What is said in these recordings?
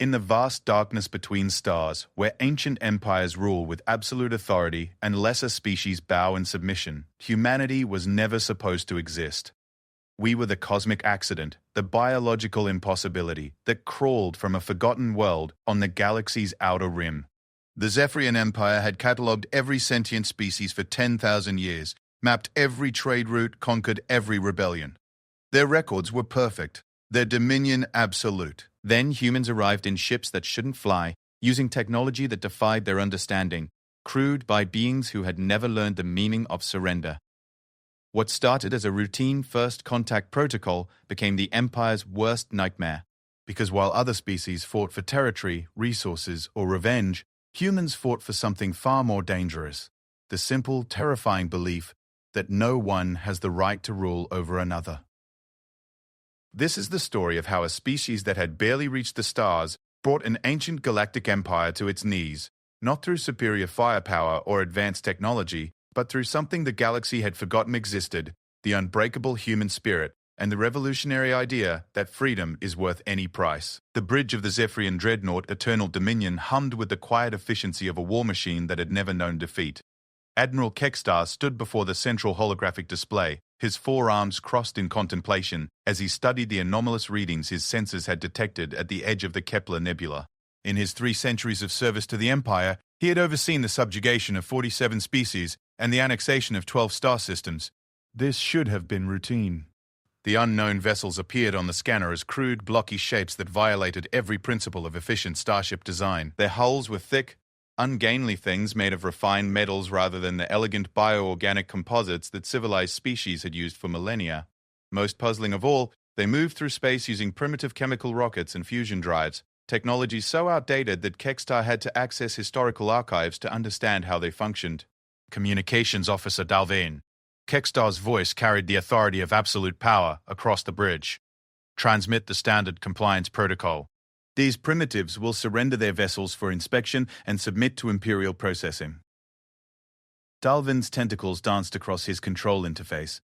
In the vast darkness between stars, where ancient empires rule with absolute authority and lesser species bow in submission, humanity was never supposed to exist. We were the cosmic accident, the biological impossibility that crawled from a forgotten world on the galaxy's outer rim. The Zephyrian Empire had catalogued every sentient species for 10,000 years, mapped every trade route, conquered every rebellion. Their records were perfect, their dominion absolute. Then humans arrived in ships that shouldn't fly, using technology that defied their understanding, crewed by beings who had never learned the meaning of surrender. What started as a routine first contact protocol became the Empire's worst nightmare, because while other species fought for territory, resources, or revenge, humans fought for something far more dangerous: the simple, terrifying belief that no one has the right to rule over another. This is the story of how a species that had barely reached the stars brought an ancient galactic empire to its knees, not through superior firepower or advanced technology, but through something the galaxy had forgotten existed: the unbreakable human spirit and the revolutionary idea that freedom is worth any price. The bridge of the Zephyrian dreadnought Eternal Dominion hummed with the quiet efficiency of a war machine that had never known defeat. Admiral Kekstar stood before the central holographic display, his forearms crossed in contemplation, as he studied the anomalous readings his sensors had detected at the edge of the Kepler Nebula. In his 3 centuries of service to the Empire, he had overseen the subjugation of 47 species and the annexation of 12 star systems. This should have been routine. The unknown vessels appeared on the scanner as crude, blocky shapes that violated every principle of efficient starship design. Their hulls were thick, ungainly things made of refined metals rather than the elegant bioorganic composites that civilized species had used for millennia. Most puzzling of all, they moved through space using primitive chemical rockets and fusion drives, technology so outdated that Kekstar had to access historical archives to understand how they functioned. Communications Officer Dalvain. Kekstar's voice carried the authority of absolute power across the bridge. Transmit the standard compliance protocol. These primitives will surrender their vessels for inspection and submit to Imperial processing. Dalvin's tentacles danced across his control interface,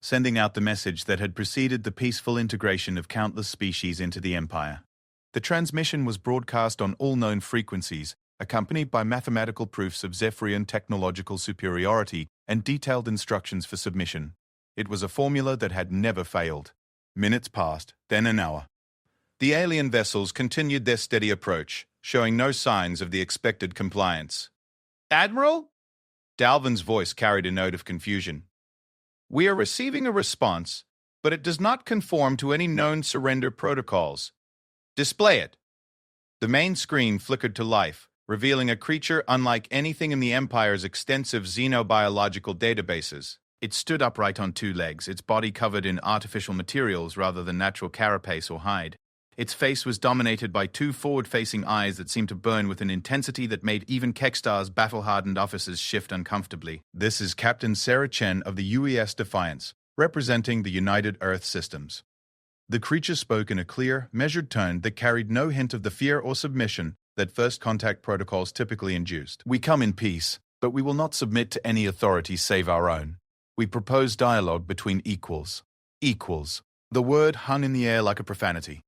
sending out the message that had preceded the peaceful integration of countless species into the Empire. The transmission was broadcast on all known frequencies, accompanied by mathematical proofs of Zephyrian technological superiority and detailed instructions for submission. It was a formula that had never failed. Minutes passed, then an hour. The alien vessels continued their steady approach, showing no signs of the expected compliance. "Admiral?" Dalvin's voice carried a note of confusion. "We are receiving a response, but it does not conform to any known surrender protocols. Display it." The main screen flickered to life, revealing a creature unlike anything in the Empire's extensive xenobiological databases. It stood upright on 2 legs, its body covered in artificial materials rather than natural carapace or hide. Its face was dominated by 2 forward-facing eyes that seemed to burn with an intensity that made even Kekstar's battle-hardened officers shift uncomfortably. "This is Captain Sarah Chen of the UES Defiance, representing the United Earth Systems." The creature spoke in a clear, measured tone that carried no hint of the fear or submission that first contact protocols typically induced. "We come in peace, but we will not submit to any authority save our own. We propose dialogue between equals." Equals. The word hung in the air like a profanity.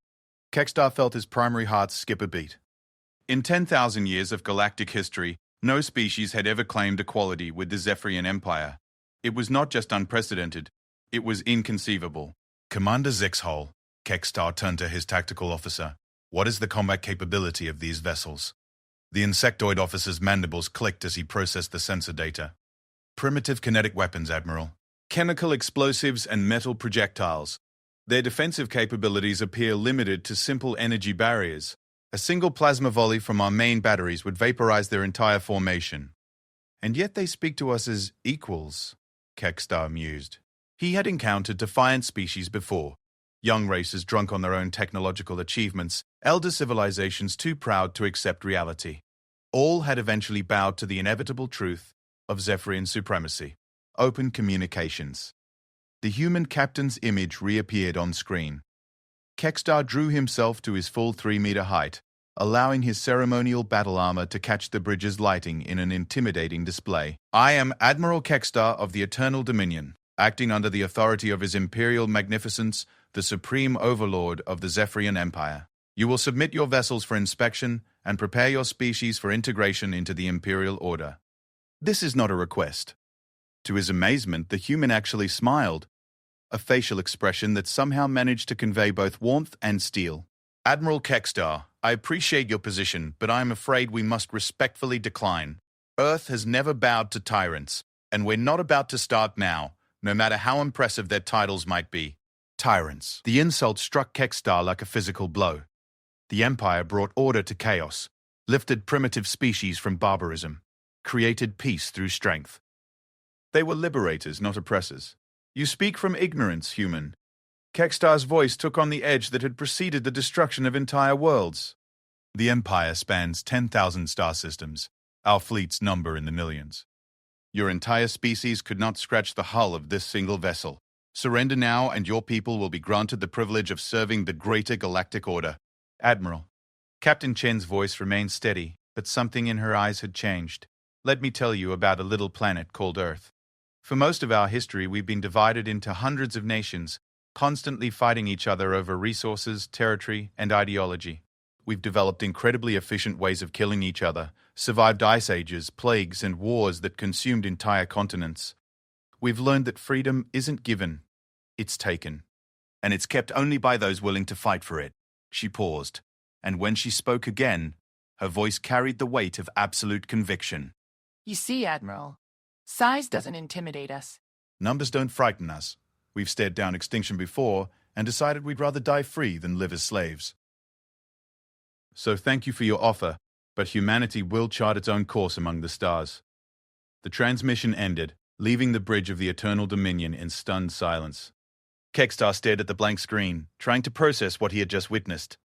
Kekstar felt his primary heart skip a beat. In 10,000 years of galactic history, no species had ever claimed equality with the Zephyrian Empire. It was not just unprecedented, it was inconceivable. "Commander Zixhole," Kekstar turned to his tactical officer. "What is the combat capability of these vessels?" The insectoid officer's mandibles clicked as he processed the sensor data. "Primitive kinetic weapons, Admiral. Chemical explosives and metal projectiles. Their defensive capabilities appear limited to simple energy barriers. A single plasma volley from our main batteries would vaporize their entire formation." "And yet they speak to us as equals," Kekstar mused. He had encountered defiant species before. Young races drunk on their own technological achievements, elder civilizations too proud to accept reality. All had eventually bowed to the inevitable truth of Zephyrian supremacy. Open communications. The human captain's image reappeared on screen. Kekstar drew himself to his full 3-meter height, allowing his ceremonial battle armor to catch the bridge's lighting in an intimidating display. "I am Admiral Kekstar of the Eternal Dominion, acting under the authority of His Imperial Magnificence, the Supreme Overlord of the Zephyrian Empire. You will submit your vessels for inspection and prepare your species for integration into the Imperial Order. This is not a request. To his amazement, the human actually smiled, a facial expression that somehow managed to convey both warmth and steel. Admiral Kextar, I appreciate your position, but I am afraid we must respectfully decline. Earth has never bowed to tyrants, and we're not about to start now, no matter how impressive their titles might be. Tyrants. The insult struck Kextar like a physical blow. The Empire brought order to chaos, lifted primitive species from barbarism, created peace through strength. They were liberators, not oppressors. You speak from ignorance, human. Kextar's voice took on the edge that had preceded the destruction of entire worlds. The Empire spans 10,000 star systems. Our fleets number in the millions. Your entire species could not scratch the hull of this single vessel. Surrender now, and your people will be granted the privilege of serving the greater Galactic Order. Admiral. Captain Chen's voice remained steady, but something in her eyes had changed. Let me tell you about a little planet called Earth. For most of our history, we've been divided into hundreds of nations, constantly fighting each other over resources, territory, and ideology. We've developed incredibly efficient ways of killing each other, survived ice ages, plagues, and wars that consumed entire continents. We've learned that freedom isn't given, it's taken. And it's kept only by those willing to fight for it. She paused, and when she spoke again, her voice carried the weight of absolute conviction. You see, Admiral, size doesn't intimidate us. Numbers don't frighten us. We've stared down extinction before and decided we'd rather die free than live as slaves. So thank you for your offer, but humanity will chart its own course among the stars. The transmission ended, leaving the bridge of the Eternal Dominion in stunned silence. Kextar stared at the blank screen, trying to process what he had just witnessed.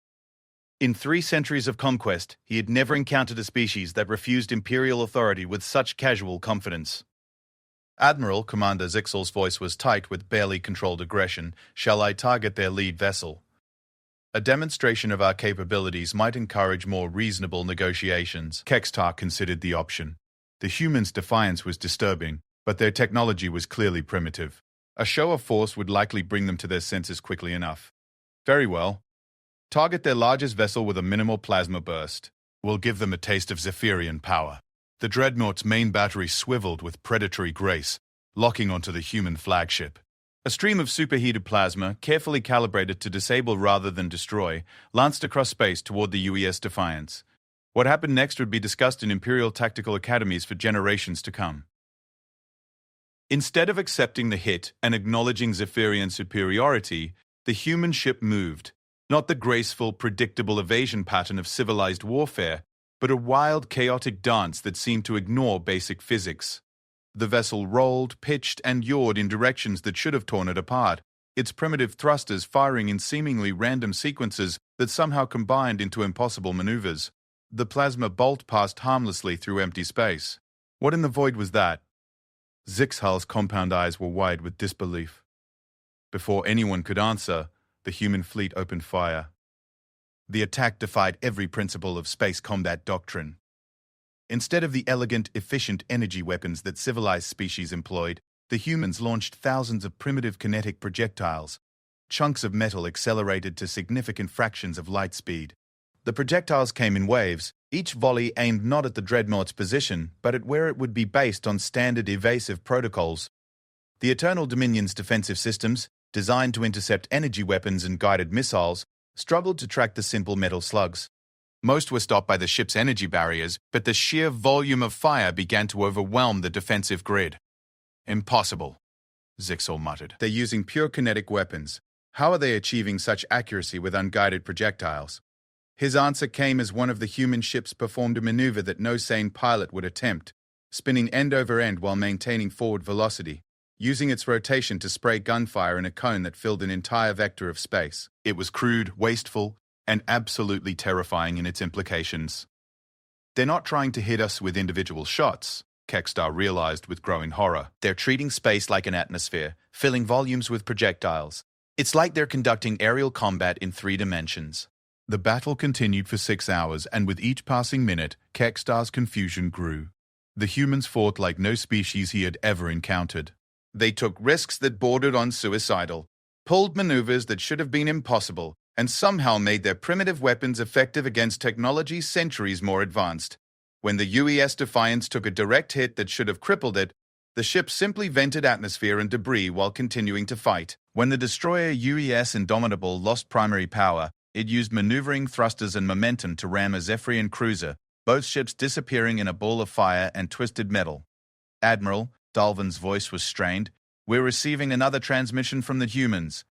In 3 centuries of conquest, he had never encountered a species that refused Imperial authority with such casual confidence. Admiral, Commander Zixel's voice was tight with barely controlled aggression. Shall I target their lead vessel? A demonstration of our capabilities might encourage more reasonable negotiations. Kextar considered the option. The humans' defiance was disturbing, but their technology was clearly primitive. A show of force would likely bring them to their senses quickly enough. Very well. Target their largest vessel with a minimal plasma burst. We'll give them a taste of Zephyrian power. The Dreadnought's main battery swiveled with predatory grace, locking onto the human flagship. A stream of superheated plasma, carefully calibrated to disable rather than destroy, lanced across space toward the UES Defiance. What happened next would be discussed in Imperial tactical academies for generations to come. Instead of accepting the hit and acknowledging Zephyrian superiority, the human ship moved, not the graceful, predictable evasion pattern of civilized warfare, but a wild, chaotic dance that seemed to ignore basic physics. The vessel rolled, pitched, and yawed in directions that should have torn it apart, its primitive thrusters firing in seemingly random sequences that somehow combined into impossible maneuvers. The plasma bolt passed harmlessly through empty space. What in the void was that? Zixhal's compound eyes were wide with disbelief. Before anyone could answer, the human fleet opened fire. The attack defied every principle of space combat doctrine. Instead of the elegant, efficient energy weapons that civilized species employed, the humans launched thousands of primitive kinetic projectiles. Chunks of metal accelerated to significant fractions of light speed. The projectiles came in waves, each volley aimed not at the Dreadnought's position, but at where it would be based on standard evasive protocols. The Eternal Dominion's defensive systems, designed to intercept energy weapons and guided missiles, struggled to track the simple metal slugs. Most were stopped by the ship's energy barriers, but the sheer volume of fire began to overwhelm the defensive grid. Impossible, Zixel muttered. They're using pure kinetic weapons. How are they achieving such accuracy with unguided projectiles? His answer came as one of the human ships performed a maneuver that no sane pilot would attempt, spinning end over end while maintaining forward velocity, using its rotation to spray gunfire in a cone that filled an entire vector of space. It was crude, wasteful, and absolutely terrifying in its implications. They're not trying to hit us with individual shots, Kextar realized with growing horror. They're treating space like an atmosphere, filling volumes with projectiles. It's like they're conducting aerial combat in 3 dimensions. The battle continued for 6 hours, and with each passing minute, Kextar's confusion grew. The humans fought like no species he had ever encountered. They took risks that bordered on suicidal, pulled maneuvers that should have been impossible, and somehow made their primitive weapons effective against technology centuries more advanced. When the UES Defiance took a direct hit that should have crippled it, the ship simply vented atmosphere and debris while continuing to fight. When the destroyer UES Indomitable lost primary power, it used maneuvering thrusters and momentum to ram a Zephyrian cruiser, both ships disappearing in a ball of fire and twisted metal. Admiral, Dalvin's voice was strained. We're receiving another transmission from the humans.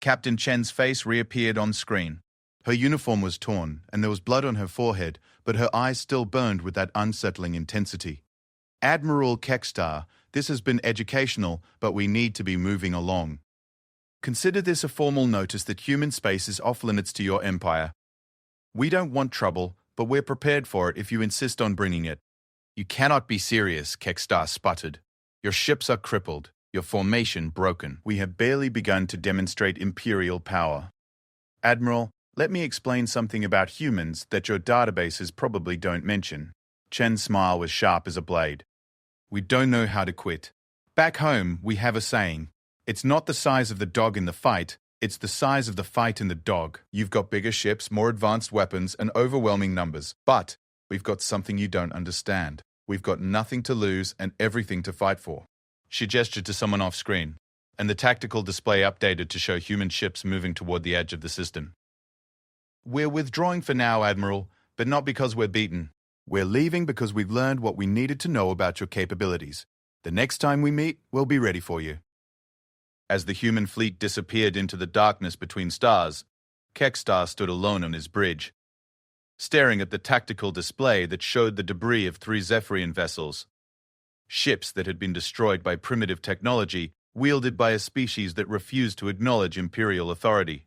Captain Chen's face reappeared on screen. Her uniform was torn, and there was blood on her forehead, but her eyes still burned with that unsettling intensity. Admiral Kekstar, this has been educational, but we need to be moving along. Consider this a formal notice that human space is off-limits to your empire. We don't want trouble, but we're prepared for it if you insist on bringing it. You cannot be serious, Kekstar sputtered. Your ships are crippled, your formation broken. We have barely begun to demonstrate imperial power. Admiral, let me explain something about humans that your databases probably don't mention. Chen's smile was sharp as a blade. We don't know how to quit. Back home, we have a saying. It's not the size of the dog in the fight, it's the size of the fight in the dog. You've got bigger ships, more advanced weapons, and overwhelming numbers. But we've got something you don't understand. We've got nothing to lose and everything to fight for. She gestured to someone off screen, and the tactical display updated to show human ships moving toward the edge of the system. We're withdrawing for now, Admiral, but not because we're beaten. We're leaving because we've learned what we needed to know about your capabilities. The next time we meet, we'll be ready for you. As the human fleet disappeared into the darkness between stars, Kekstar stood alone on his bridge, staring at the tactical display that showed the debris of 3 Zephyrian vessels. Ships that had been destroyed by primitive technology, wielded by a species that refused to acknowledge imperial authority.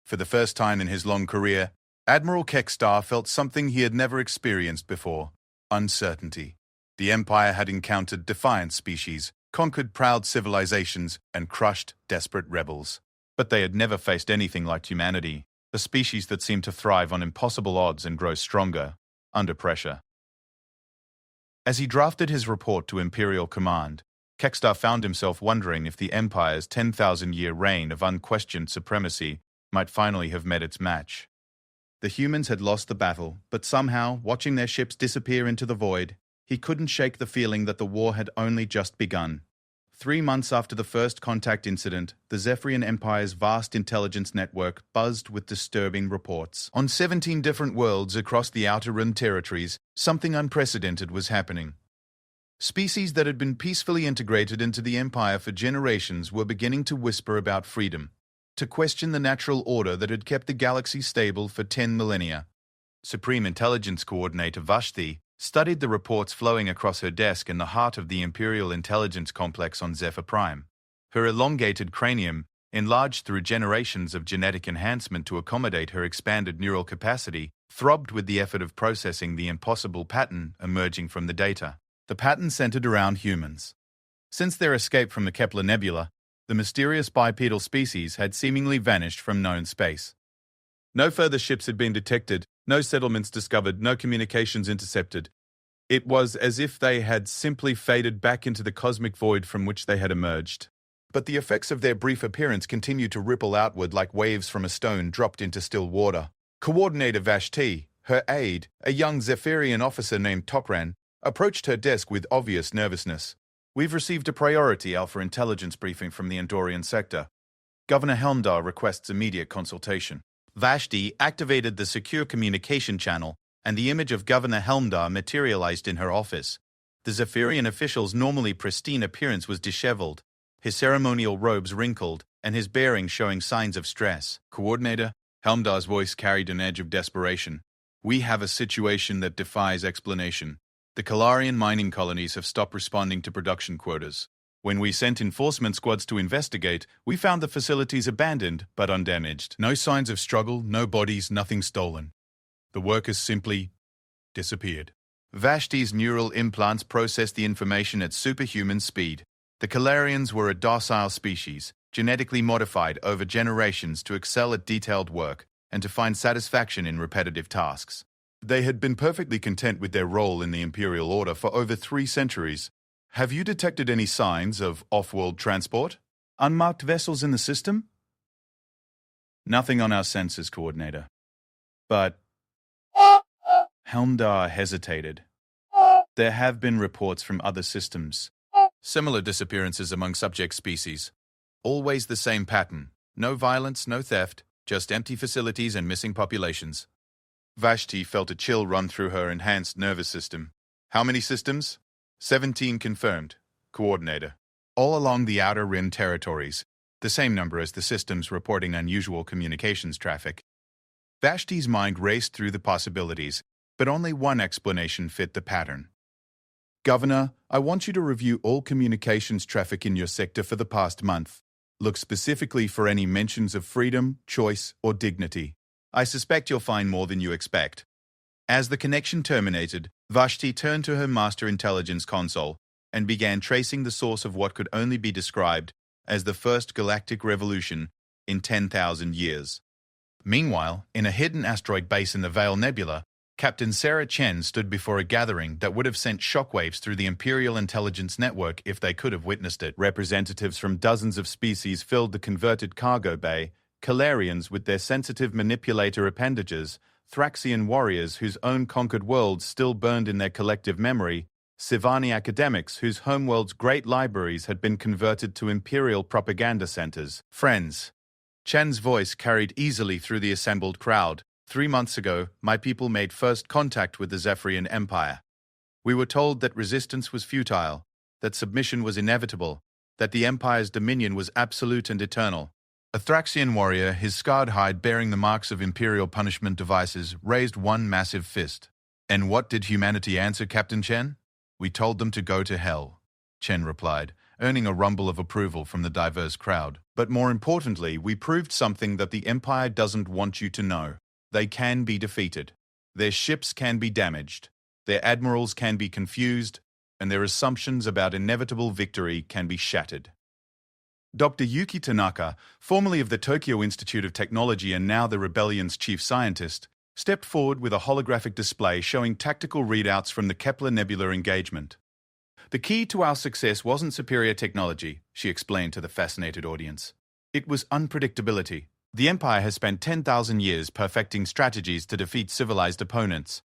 For the first time in his long career, Admiral Kekstar felt something he had never experienced before: uncertainty. The Empire had encountered defiant species, conquered proud civilizations, and crushed desperate rebels. But they had never faced anything like humanity, a species that seemed to thrive on impossible odds and grow stronger under pressure. As he drafted his report to Imperial Command, Kekstar found himself wondering if the Empire's 10,000-year reign of unquestioned supremacy might finally have met its match. The humans had lost the battle, but somehow, watching their ships disappear into the void, he couldn't shake the feeling that the war had only just begun. 3 months after the first contact incident, the Zephyrian Empire's vast intelligence network buzzed with disturbing reports. On 17 different worlds across the Outer Rim territories, something unprecedented was happening. Species that had been peacefully integrated into the Empire for generations were beginning to whisper about freedom, to question the natural order that had kept the galaxy stable for 10 millennia. Supreme Intelligence Coordinator Vashti studied the reports flowing across her desk in the heart of the Imperial Intelligence Complex on Zephyr Prime. Her elongated cranium, enlarged through generations of genetic enhancement to accommodate her expanded neural capacity, throbbed with the effort of processing the impossible pattern emerging from the data. The pattern centered around humans. Since their escape from the Kepler Nebula, the mysterious bipedal species had seemingly vanished from known space. No further ships had been detected, no settlements discovered, no communications intercepted. It was as if they had simply faded back into the cosmic void from which they had emerged. But the effects of their brief appearance continued to ripple outward like waves from a stone dropped into still water. Coordinator Vashti, her aide, a young Zephyrian officer named Tokran, approached her desk with obvious nervousness. We've received a priority Alpha intelligence briefing from the Andorian sector. Governor Helmdar requests immediate consultation. Vashti activated the secure communication channel, and the image of Governor Helmdar materialized in her office. The Zephyrian official's normally pristine appearance was disheveled, his ceremonial robes wrinkled, and his bearing showing signs of stress. Coordinator, Helmdar's voice carried an edge of desperation. We have a situation that defies explanation. The Kalarian mining colonies have stopped responding to production quotas. When we sent enforcement squads to investigate, we found the facilities abandoned but undamaged. No signs of struggle, no bodies, nothing stolen. The workers simply disappeared. Vashti's neural implants processed the information at superhuman speed. The Kalarians were a docile species, genetically modified over generations to excel at detailed work and to find satisfaction in repetitive tasks. They had been perfectly content with their role in the Imperial Order for over 3 centuries. Have you detected any signs of off-world transport? Unmarked vessels in the system? Nothing on our sensors, Coordinator. But Helmdar hesitated. There have been reports from other systems. Similar disappearances among subject species. Always the same pattern. No violence, no theft, just empty facilities and missing populations. Vashti felt a chill run through her enhanced nervous system. How many systems? 17 confirmed. Coordinator. All along the Outer Rim territories. The same number as the systems reporting unusual communications traffic. Vashti's mind raced through the possibilities, but only one explanation fit the pattern. Governor, I want you to review all communications traffic in your sector for the past month. Look specifically for any mentions of freedom, choice, or dignity. I suspect you'll find more than you expect. As the connection terminated, Vashti turned to her master intelligence console and began tracing the source of what could only be described as the first galactic revolution in 10,000 years. Meanwhile, in a hidden asteroid base in the Veil Nebula, Captain Sarah Chen stood before a gathering that would have sent shockwaves through the Imperial Intelligence Network if they could have witnessed it. Representatives from dozens of species filled the converted cargo bay, Calarians with their sensitive manipulator appendages, Thraxian warriors whose own conquered worlds still burned in their collective memory, Sivani academics whose homeworld's great libraries had been converted to Imperial propaganda centers. Friends. Chen's voice carried easily through the assembled crowd. 3 months ago, my people made first contact with the Zephyrian Empire. We were told that resistance was futile, that submission was inevitable, that the Empire's dominion was absolute and eternal. A Thraxian warrior, his scarred hide bearing the marks of Imperial punishment devices, raised one massive fist. And what did humanity answer, Captain Chen? We told them to go to hell, Chen replied, earning a rumble of approval from the diverse crowd. But more importantly, we proved something that the Empire doesn't want you to know. They can be defeated. Their ships can be damaged. Their admirals can be confused, and their assumptions about inevitable victory can be shattered. Dr. Yuki Tanaka, formerly of the Tokyo Institute of Technology and now the Rebellion's chief scientist, stepped forward with a holographic display showing tactical readouts from the Kepler Nebula engagement. The key to our success wasn't superior technology, she explained to the fascinated audience. It was unpredictability. The Empire has spent 10,000 years perfecting strategies to defeat civilized opponents.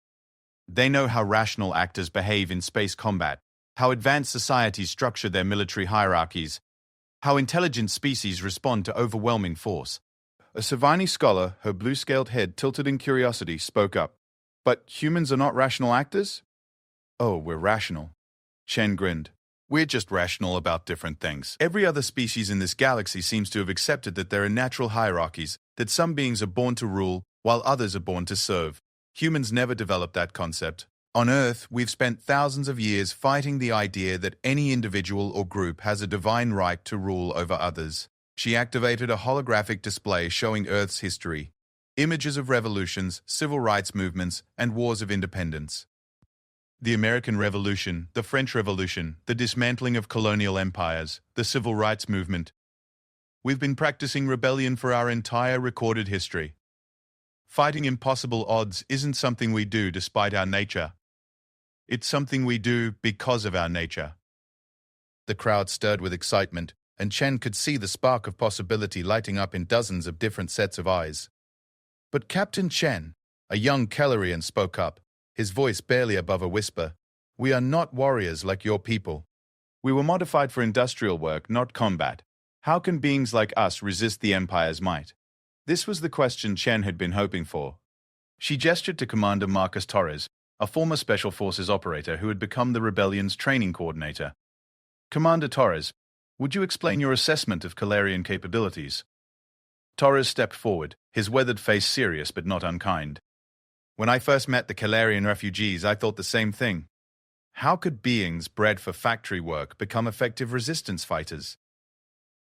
They know how rational actors behave in space combat, how advanced societies structure their military hierarchies, how intelligent species respond to overwhelming force. A Savani scholar, her blue-scaled head tilted in curiosity, spoke up. But humans are not rational actors? Oh, we're rational. Chen grinned. We're just rational about different things. Every other species in this galaxy seems to have accepted that there are natural hierarchies, that some beings are born to rule, while others are born to serve. Humans never developed that concept. On Earth, we've spent thousands of years fighting the idea that any individual or group has a divine right to rule over others. She activated a holographic display showing Earth's history. Images of revolutions, civil rights movements, and wars of independence. The American Revolution, the French Revolution, the dismantling of colonial empires, the Civil Rights Movement. We've been practicing rebellion for our entire recorded history. Fighting impossible odds isn't something we do despite our nature. It's something we do because of our nature. The crowd stirred with excitement, and Chen could see the spark of possibility lighting up in dozens of different sets of eyes. But Captain Chen, a young Kellerian, spoke up, his voice barely above a whisper. We are not warriors like your people. We were modified for industrial work, not combat. How can beings like us resist the Empire's might? This was the question Chen had been hoping for. She gestured to Commander Marcus Torres, a former Special Forces operator who had become the rebellion's training coordinator. Commander Torres, would you explain your assessment of Calarian capabilities? Torres stepped forward, his weathered face serious but not unkind. When I first met the Calarian refugees, I thought the same thing. How could beings bred for factory work become effective resistance fighters?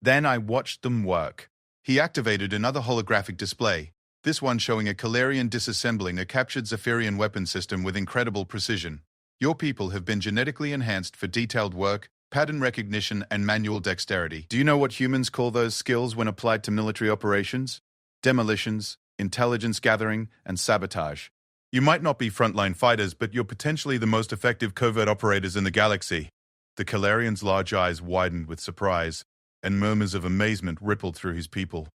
Then I watched them work. He activated another holographic display, this one showing a Calarian disassembling a captured Zephyrian weapon system with incredible precision. Your people have been genetically enhanced for detailed work, pattern recognition, and manual dexterity. Do you know what humans call those skills when applied to military operations? Demolitions, intelligence gathering, and sabotage. You might not be frontline fighters, but you're potentially the most effective covert operators in the galaxy. The Calarian's large eyes widened with surprise, and murmurs of amazement rippled through his people.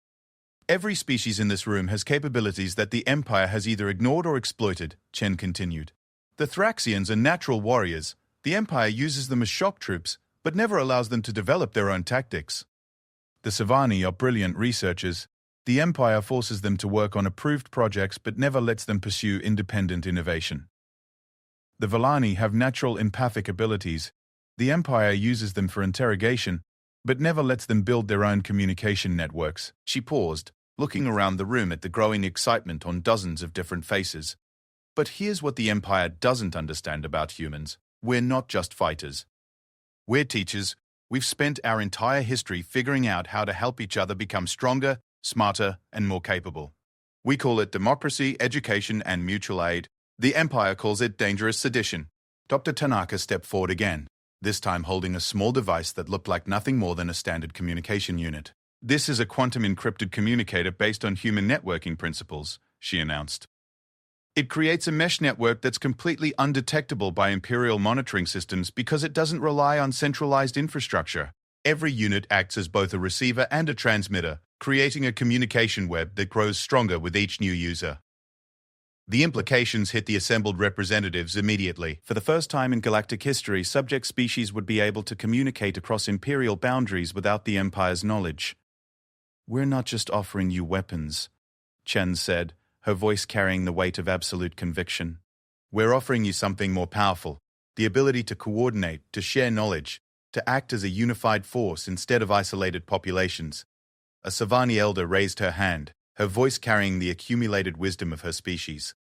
Every species in this room has capabilities that the Empire has either ignored or exploited, Chen continued. The Thraxians are natural warriors. The Empire uses them as shock troops, but never allows them to develop their own tactics. The Savani are brilliant researchers. The Empire forces them to work on approved projects but never lets them pursue independent innovation. The Villani have natural empathic abilities. The Empire uses them for interrogation, but never lets them build their own communication networks. She paused, looking around the room at the growing excitement on dozens of different faces. But here's what the Empire doesn't understand about humans. We're not just fighters. We're teachers. We've spent our entire history figuring out how to help each other become stronger, smarter, and more capable. We call it democracy, education, and mutual aid. The Empire calls it dangerous sedition. Dr. Tanaka stepped forward again, this time holding a small device that looked like nothing more than a standard communication unit. This is a quantum-encrypted communicator based on human networking principles, she announced. It creates a mesh network that's completely undetectable by Imperial monitoring systems because it doesn't rely on centralized infrastructure. Every unit acts as both a receiver and a transmitter, creating a communication web that grows stronger with each new user. The implications hit the assembled representatives immediately. For the first time in galactic history, subject species would be able to communicate across Imperial boundaries without the Empire's knowledge. "We're not just offering you weapons," Chen said, her voice carrying the weight of absolute conviction. "We're offering you something more powerful, the ability to coordinate, to share knowledge, to act as a unified force instead of isolated populations." A Savani elder raised her hand, her voice carrying the accumulated wisdom of her species.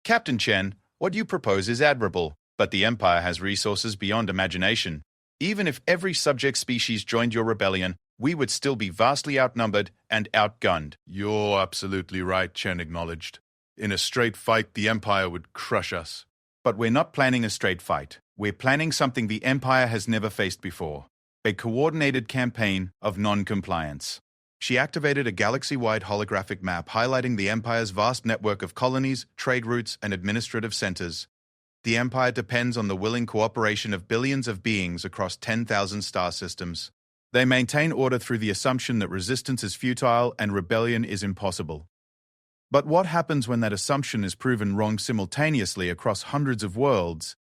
"Captain Chen, what you propose is admirable, but the Empire has resources beyond imagination. Even if every subject species joined your rebellion, we would still be vastly outnumbered and outgunned." "You're absolutely right," Chen acknowledged. "In a straight fight, the Empire would crush us." "But we're not planning a straight fight. We're planning something the Empire has never faced before. A coordinated campaign of non-compliance." She activated a galaxy-wide holographic map highlighting the Empire's vast network of colonies, trade routes, and administrative centers. The Empire depends on the willing cooperation of billions of beings across 10,000 star systems. They maintain order through the assumption that resistance is futile and rebellion is impossible. But what happens when that assumption is proven wrong simultaneously across hundreds of worlds?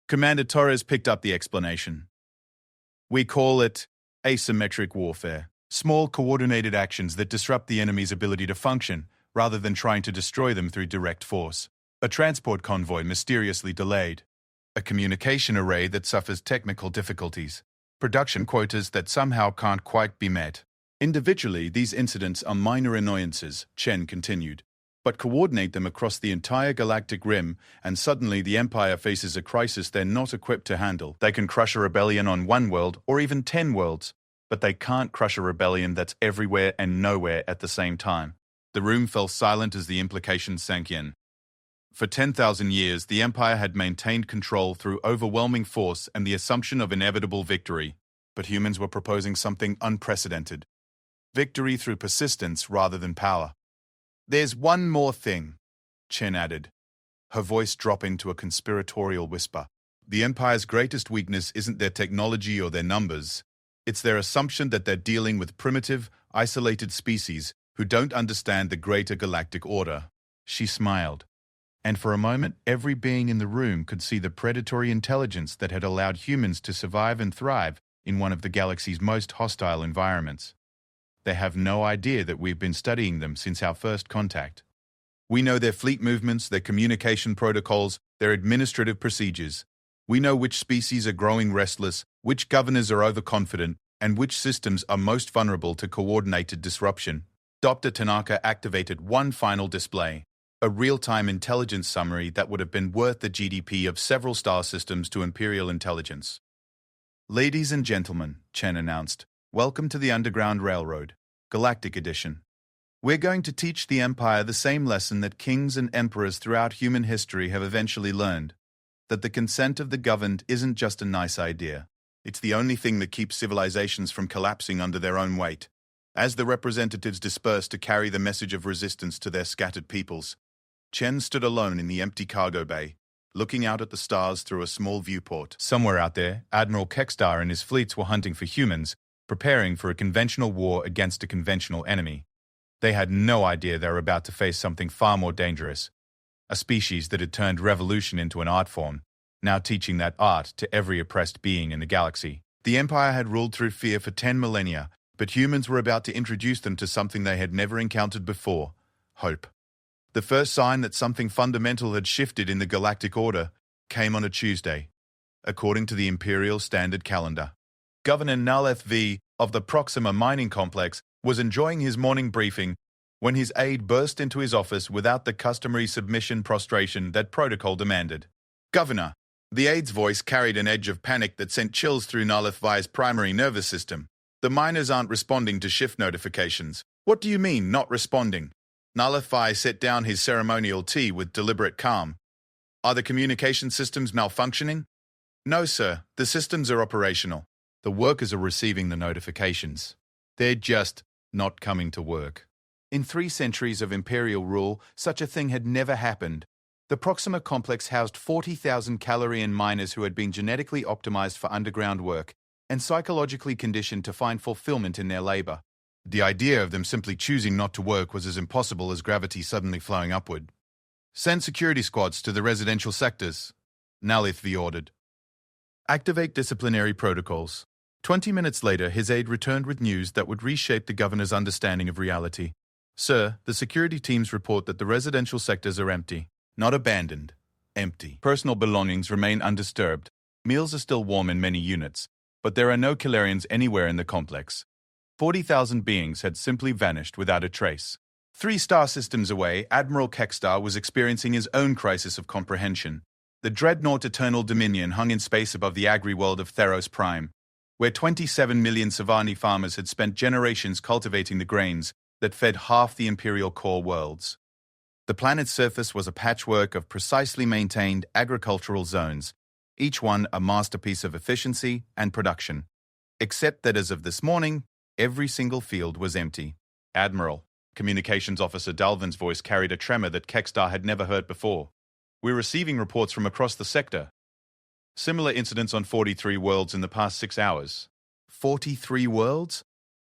Commander Torres picked up the explanation. "We call it asymmetric warfare. Small, coordinated actions that disrupt the enemy's ability to function, rather than trying to destroy them through direct force. A transport convoy mysteriously delayed. A communication array that suffers technical difficulties. Production quotas that somehow can't quite be met. Individually, these incidents are minor annoyances," Chen continued. "But coordinate them across the entire galactic rim, and suddenly the Empire faces a crisis they're not equipped to handle. They can crush a rebellion on one world, or even 10 worlds, but they can't crush a rebellion that's everywhere and nowhere at the same time." The room fell silent as the implications sank in. For 10,000 years, the Empire had maintained control through overwhelming force and the assumption of inevitable victory. But humans were proposing something unprecedented. Victory through persistence rather than power. "There's one more thing," Chen added, her voice dropping to a conspiratorial whisper. "The Empire's greatest weakness isn't their technology or their numbers. It's their assumption that they're dealing with primitive, isolated species who don't understand the greater galactic order." She smiled. And for a moment, every being in the room could see the predatory intelligence that had allowed humans to survive and thrive in one of the galaxy's most hostile environments. They have no idea that we've been studying them since our first contact. We know their fleet movements, their communication protocols, their administrative procedures. We know which species are growing restless, which governors are overconfident, and which systems are most vulnerable to coordinated disruption. Dr. Tanaka activated one final display. A real-time intelligence summary that would have been worth the GDP of several star systems to Imperial intelligence. "Ladies and gentlemen," Chen announced, "welcome to the Underground Railroad, Galactic Edition. We're going to teach the Empire the same lesson that kings and emperors throughout human history have eventually learned, that the consent of the governed isn't just a nice idea. It's the only thing that keeps civilizations from collapsing under their own weight." As the representatives dispersed to carry the message of resistance to their scattered peoples, Chen stood alone in the empty cargo bay, looking out at the stars through a small viewport. Somewhere out there, Admiral Kekstar and his fleets were hunting for humans, preparing for a conventional war against a conventional enemy. They had no idea they were about to face something far more dangerous, a species that had turned revolution into an art form, now teaching that art to every oppressed being in the galaxy. The Empire had ruled through fear for 10 millennia, but humans were about to introduce them to something they had never encountered before: hope. The first sign that something fundamental had shifted in the galactic order came on a Tuesday, according to the Imperial Standard Calendar. Governor Naleth V. of the Proxima mining complex was enjoying his morning briefing when his aide burst into his office without the customary submission prostration that protocol demanded. "Governor," the aide's voice carried an edge of panic that sent chills through Naleth V's primary nervous system. "The miners aren't responding to shift notifications." "What do you mean, not responding?" Naleth Vi set down his ceremonial tea with deliberate calm. "Are the communication systems malfunctioning?" "No, sir. The systems are operational. The workers are receiving the notifications. They're just not coming to work." In 3 centuries of Imperial rule, such a thing had never happened. The Proxima complex housed 40,000 Calorian miners who had been genetically optimized for underground work and psychologically conditioned to find fulfillment in their labor. The idea of them simply choosing not to work was as impossible as gravity suddenly flowing upward. "Send security squads to the residential sectors," Nalith V ordered. "Activate disciplinary protocols." 20 minutes later, his aide returned with news that would reshape the governor's understanding of reality. "Sir, the security teams report that the residential sectors are empty. Not abandoned. Empty. Personal belongings remain undisturbed. Meals are still warm in many units, but there are no Calarians anywhere in the complex. 40,000 beings had simply vanished without a trace." 3 star systems away, Admiral Kekstar was experiencing his own crisis of comprehension. The dreadnought Eternal Dominion hung in space above the agri-world of Theros Prime, where 27 million Savani farmers had spent generations cultivating the grains that fed half the Imperial core worlds. The planet's surface was a patchwork of precisely maintained agricultural zones, each one a masterpiece of efficiency and production. Except that as of this morning, every single field was empty. "Admiral," Communications Officer Dalvin's voice carried a tremor that Kekstar had never heard before. "We're receiving reports from across the sector. Similar incidents on 43 worlds in the past 6 hours." 43 worlds?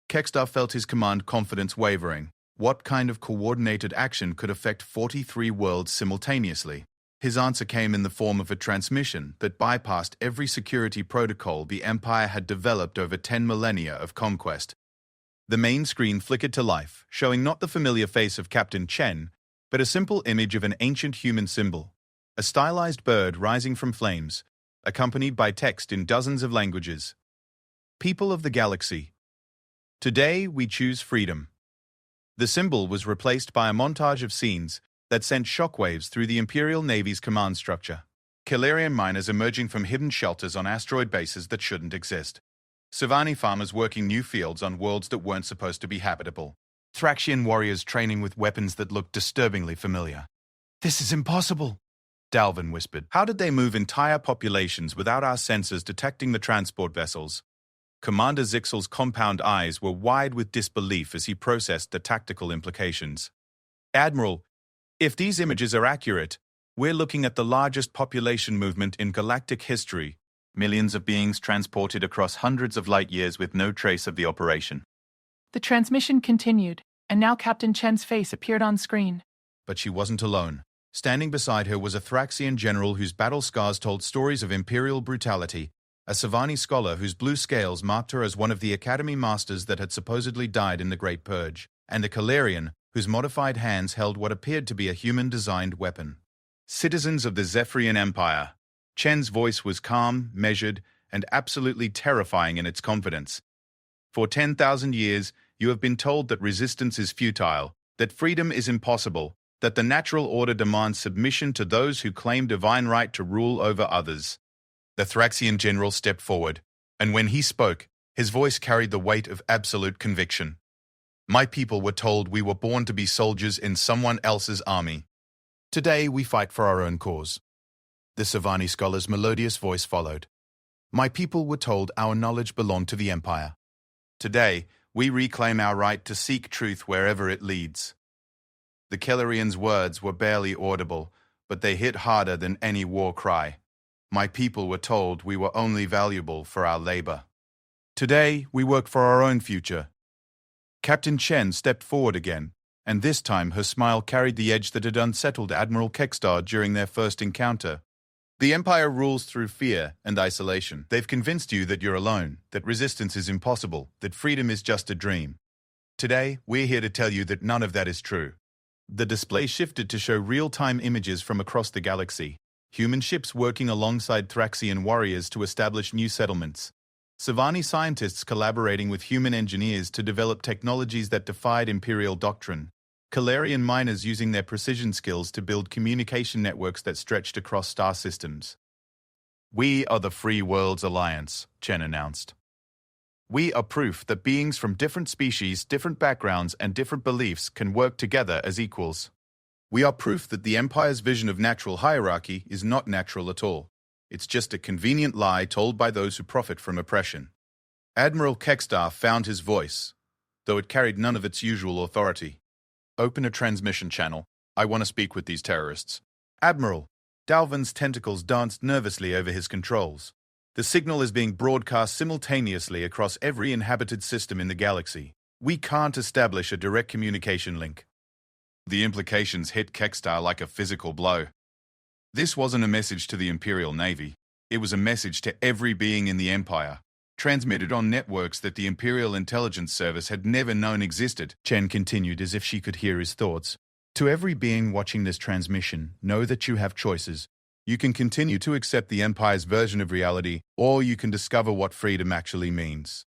Kekstar felt his command confidence wavering. What kind of coordinated action could affect 43 worlds simultaneously? His answer came in the form of a transmission that bypassed every security protocol the Empire had developed over 10 millennia of conquest. The main screen flickered to life, showing not the familiar face of Captain Chen, but a simple image of an ancient human symbol, a stylized bird rising from flames, accompanied by text in dozens of languages. "People of the galaxy, today we choose freedom." The symbol was replaced by a montage of scenes that sent shockwaves through the Imperial Navy's command structure. Calarian miners emerging from hidden shelters on asteroid bases that shouldn't exist. Savani farmers working new fields on worlds that weren't supposed to be habitable. Thraxian warriors training with weapons that looked disturbingly familiar. "This is impossible," Dalvin whispered. "How did they move entire populations without our sensors detecting the transport vessels?" Commander Zixel's compound eyes were wide with disbelief as he processed the tactical implications. "Admiral, if these images are accurate, we're looking at the largest population movement in galactic history. Millions of beings transported across hundreds of light years with no trace of the operation." The transmission continued, and now Captain Chen's face appeared on screen. But she wasn't alone. Standing beside her was a Thraxian general whose battle scars told stories of Imperial brutality, a Savani scholar whose blue scales marked her as one of the Academy Masters that had supposedly died in the Great Purge, and a Calarian whose modified hands held what appeared to be a human-designed weapon. "Citizens of the Zephyrian Empire." Chen's voice was calm, measured, and absolutely terrifying in its confidence. "For 10,000 years, you have been told that resistance is futile, that freedom is impossible, that the natural order demands submission to those who claim divine right to rule over others." The Thraxian general stepped forward, and when he spoke, his voice carried the weight of absolute conviction. "My people were told we were born to be soldiers in someone else's army. Today we fight for our own cause." The Savani scholar's melodious voice followed. "My people were told our knowledge belonged to the Empire. Today we reclaim our right to seek truth wherever it leads." The Kellarian's words were barely audible, but they hit harder than any war cry. "My people were told we were only valuable for our labor. Today, we work for our own future." Captain Chen stepped forward again, and this time her smile carried the edge that had unsettled Admiral Kekstar during their first encounter. The Empire rules through fear and isolation. They've convinced you that you're alone, that resistance is impossible, that freedom is just a dream. Today, we're here to tell you that none of that is true. The display shifted to show real-time images from across the galaxy. Human ships working alongside Thraxian warriors to establish new settlements. Savani scientists collaborating with human engineers to develop technologies that defied Imperial doctrine. Calarian miners using their precision skills to build communication networks that stretched across star systems. "We are the Free Worlds Alliance," Chen announced. "We are proof that beings from different species, different backgrounds, and different beliefs can work together as equals. We are proof that the Empire's vision of natural hierarchy is not natural at all. It's just a convenient lie told by those who profit from oppression." Admiral Kekstar found his voice, though it carried none of its usual authority. "Open a transmission channel. I want to speak with these terrorists." "Admiral." Dalvin's tentacles danced nervously over his controls. "The signal is being broadcast simultaneously across every inhabited system in the galaxy. We can't establish a direct communication link." The implications hit Kekstar like a physical blow. This wasn't a message to the Imperial Navy. It was a message to every being in the Empire, transmitted on networks that the Imperial Intelligence Service had never known existed. Chen continued as if she could hear his thoughts. "To every being watching this transmission, know that you have choices. You can continue to accept the Empire's version of reality, or you can discover what freedom actually means.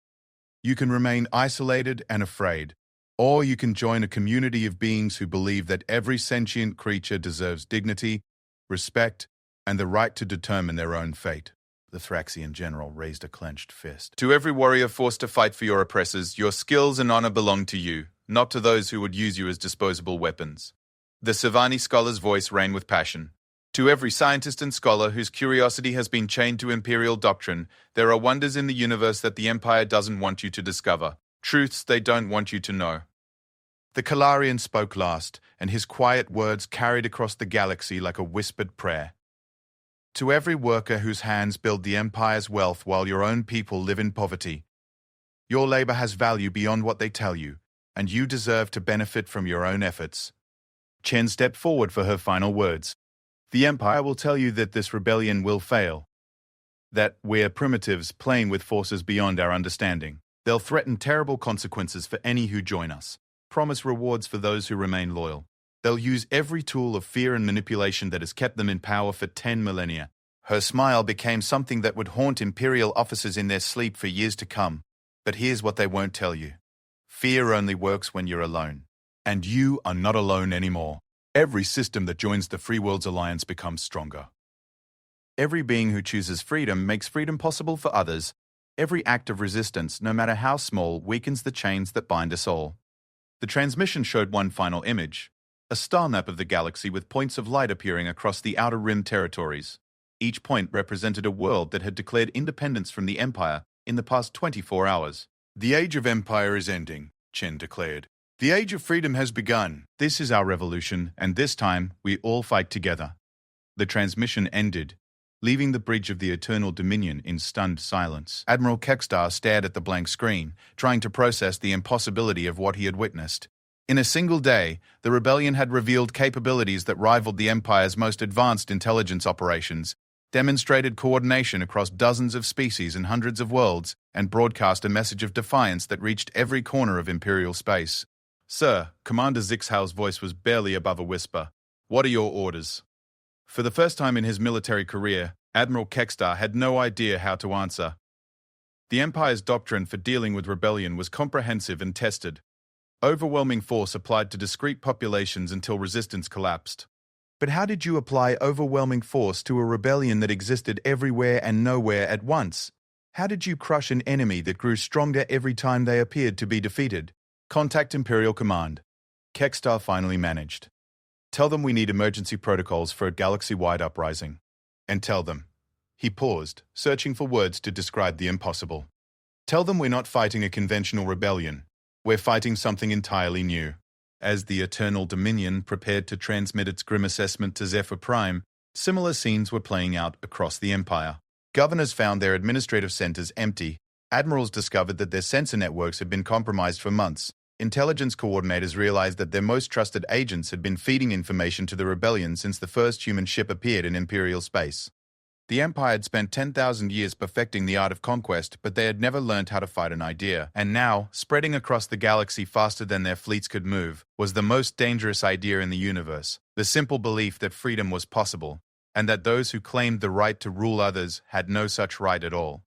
You can remain isolated and afraid, or you can join a community of beings who believe that every sentient creature deserves dignity, respect, and the right to determine their own fate." The Thraxian general raised a clenched fist. "To every warrior forced to fight for your oppressors, your skills and honor belong to you, not to those who would use you as disposable weapons." The Savani scholar's voice rang with passion. "To every scientist and scholar whose curiosity has been chained to Imperial doctrine, there are wonders in the universe that the Empire doesn't want you to discover, truths they don't want you to know." The Kalarian spoke last, and his quiet words carried across the galaxy like a whispered prayer. "To every worker whose hands build the Empire's wealth while your own people live in poverty, your labor has value beyond what they tell you, and you deserve to benefit from your own efforts." Chen stepped forward for her final words. "The Empire will tell you that this rebellion will fail, that we're primitives playing with forces beyond our understanding. They'll threaten terrible consequences for any who join us, promise rewards for those who remain loyal. They'll use every tool of fear and manipulation that has kept them in power for 10 millennia. Her smile became something that would haunt Imperial officers in their sleep for years to come. But here's what they won't tell you. Fear only works when you're alone. And you are not alone anymore. Every system that joins the Free Worlds Alliance becomes stronger. Every being who chooses freedom makes freedom possible for others. Every act of resistance, no matter how small, weakens the chains that bind us all." The transmission showed one final image. A star map of the galaxy with points of light appearing across the outer rim territories. Each point represented a world that had declared independence from the Empire in the past 24 hours. "The Age of Empire is ending," Chen declared. "The Age of Freedom has begun. This is our revolution, and this time we all fight together." The transmission ended, leaving the bridge of the Eternal Dominion in stunned silence. Admiral Kekstar stared at the blank screen, trying to process the impossibility of what he had witnessed. In a single day, the rebellion had revealed capabilities that rivaled the Empire's most advanced intelligence operations, demonstrated coordination across dozens of species and hundreds of worlds, and broadcast a message of defiance that reached every corner of Imperial space. "Sir," Commander Zixhal's voice was barely above a whisper. "What are your orders?" For the first time in his military career, Admiral Kekstar had no idea how to answer. The Empire's doctrine for dealing with rebellion was comprehensive and tested. Overwhelming force applied to discrete populations until resistance collapsed. But how did you apply overwhelming force to a rebellion that existed everywhere and nowhere at once? How did you crush an enemy that grew stronger every time they appeared to be defeated? "Contact Imperial Command." Kekstar finally managed. "Tell them we need emergency protocols for a galaxy-wide uprising. And tell them." He paused, searching for words to describe the impossible. "Tell them we're not fighting a conventional rebellion. We're fighting something entirely new." As the Eternal Dominion prepared to transmit its grim assessment to Zephyr Prime, similar scenes were playing out across the Empire. Governors found their administrative centers empty. Admirals discovered that their sensor networks had been compromised for months. intelligence coordinators realized that their most trusted agents had been feeding information to the rebellion since the first human ship appeared in Imperial space. The Empire had spent 10,000 years perfecting the art of conquest, but they had never learned how to fight an idea. And now, spreading across the galaxy faster than their fleets could move, was the most dangerous idea in the universe. The simple belief that freedom was possible, and that those who claimed the right to rule others had no such right at all.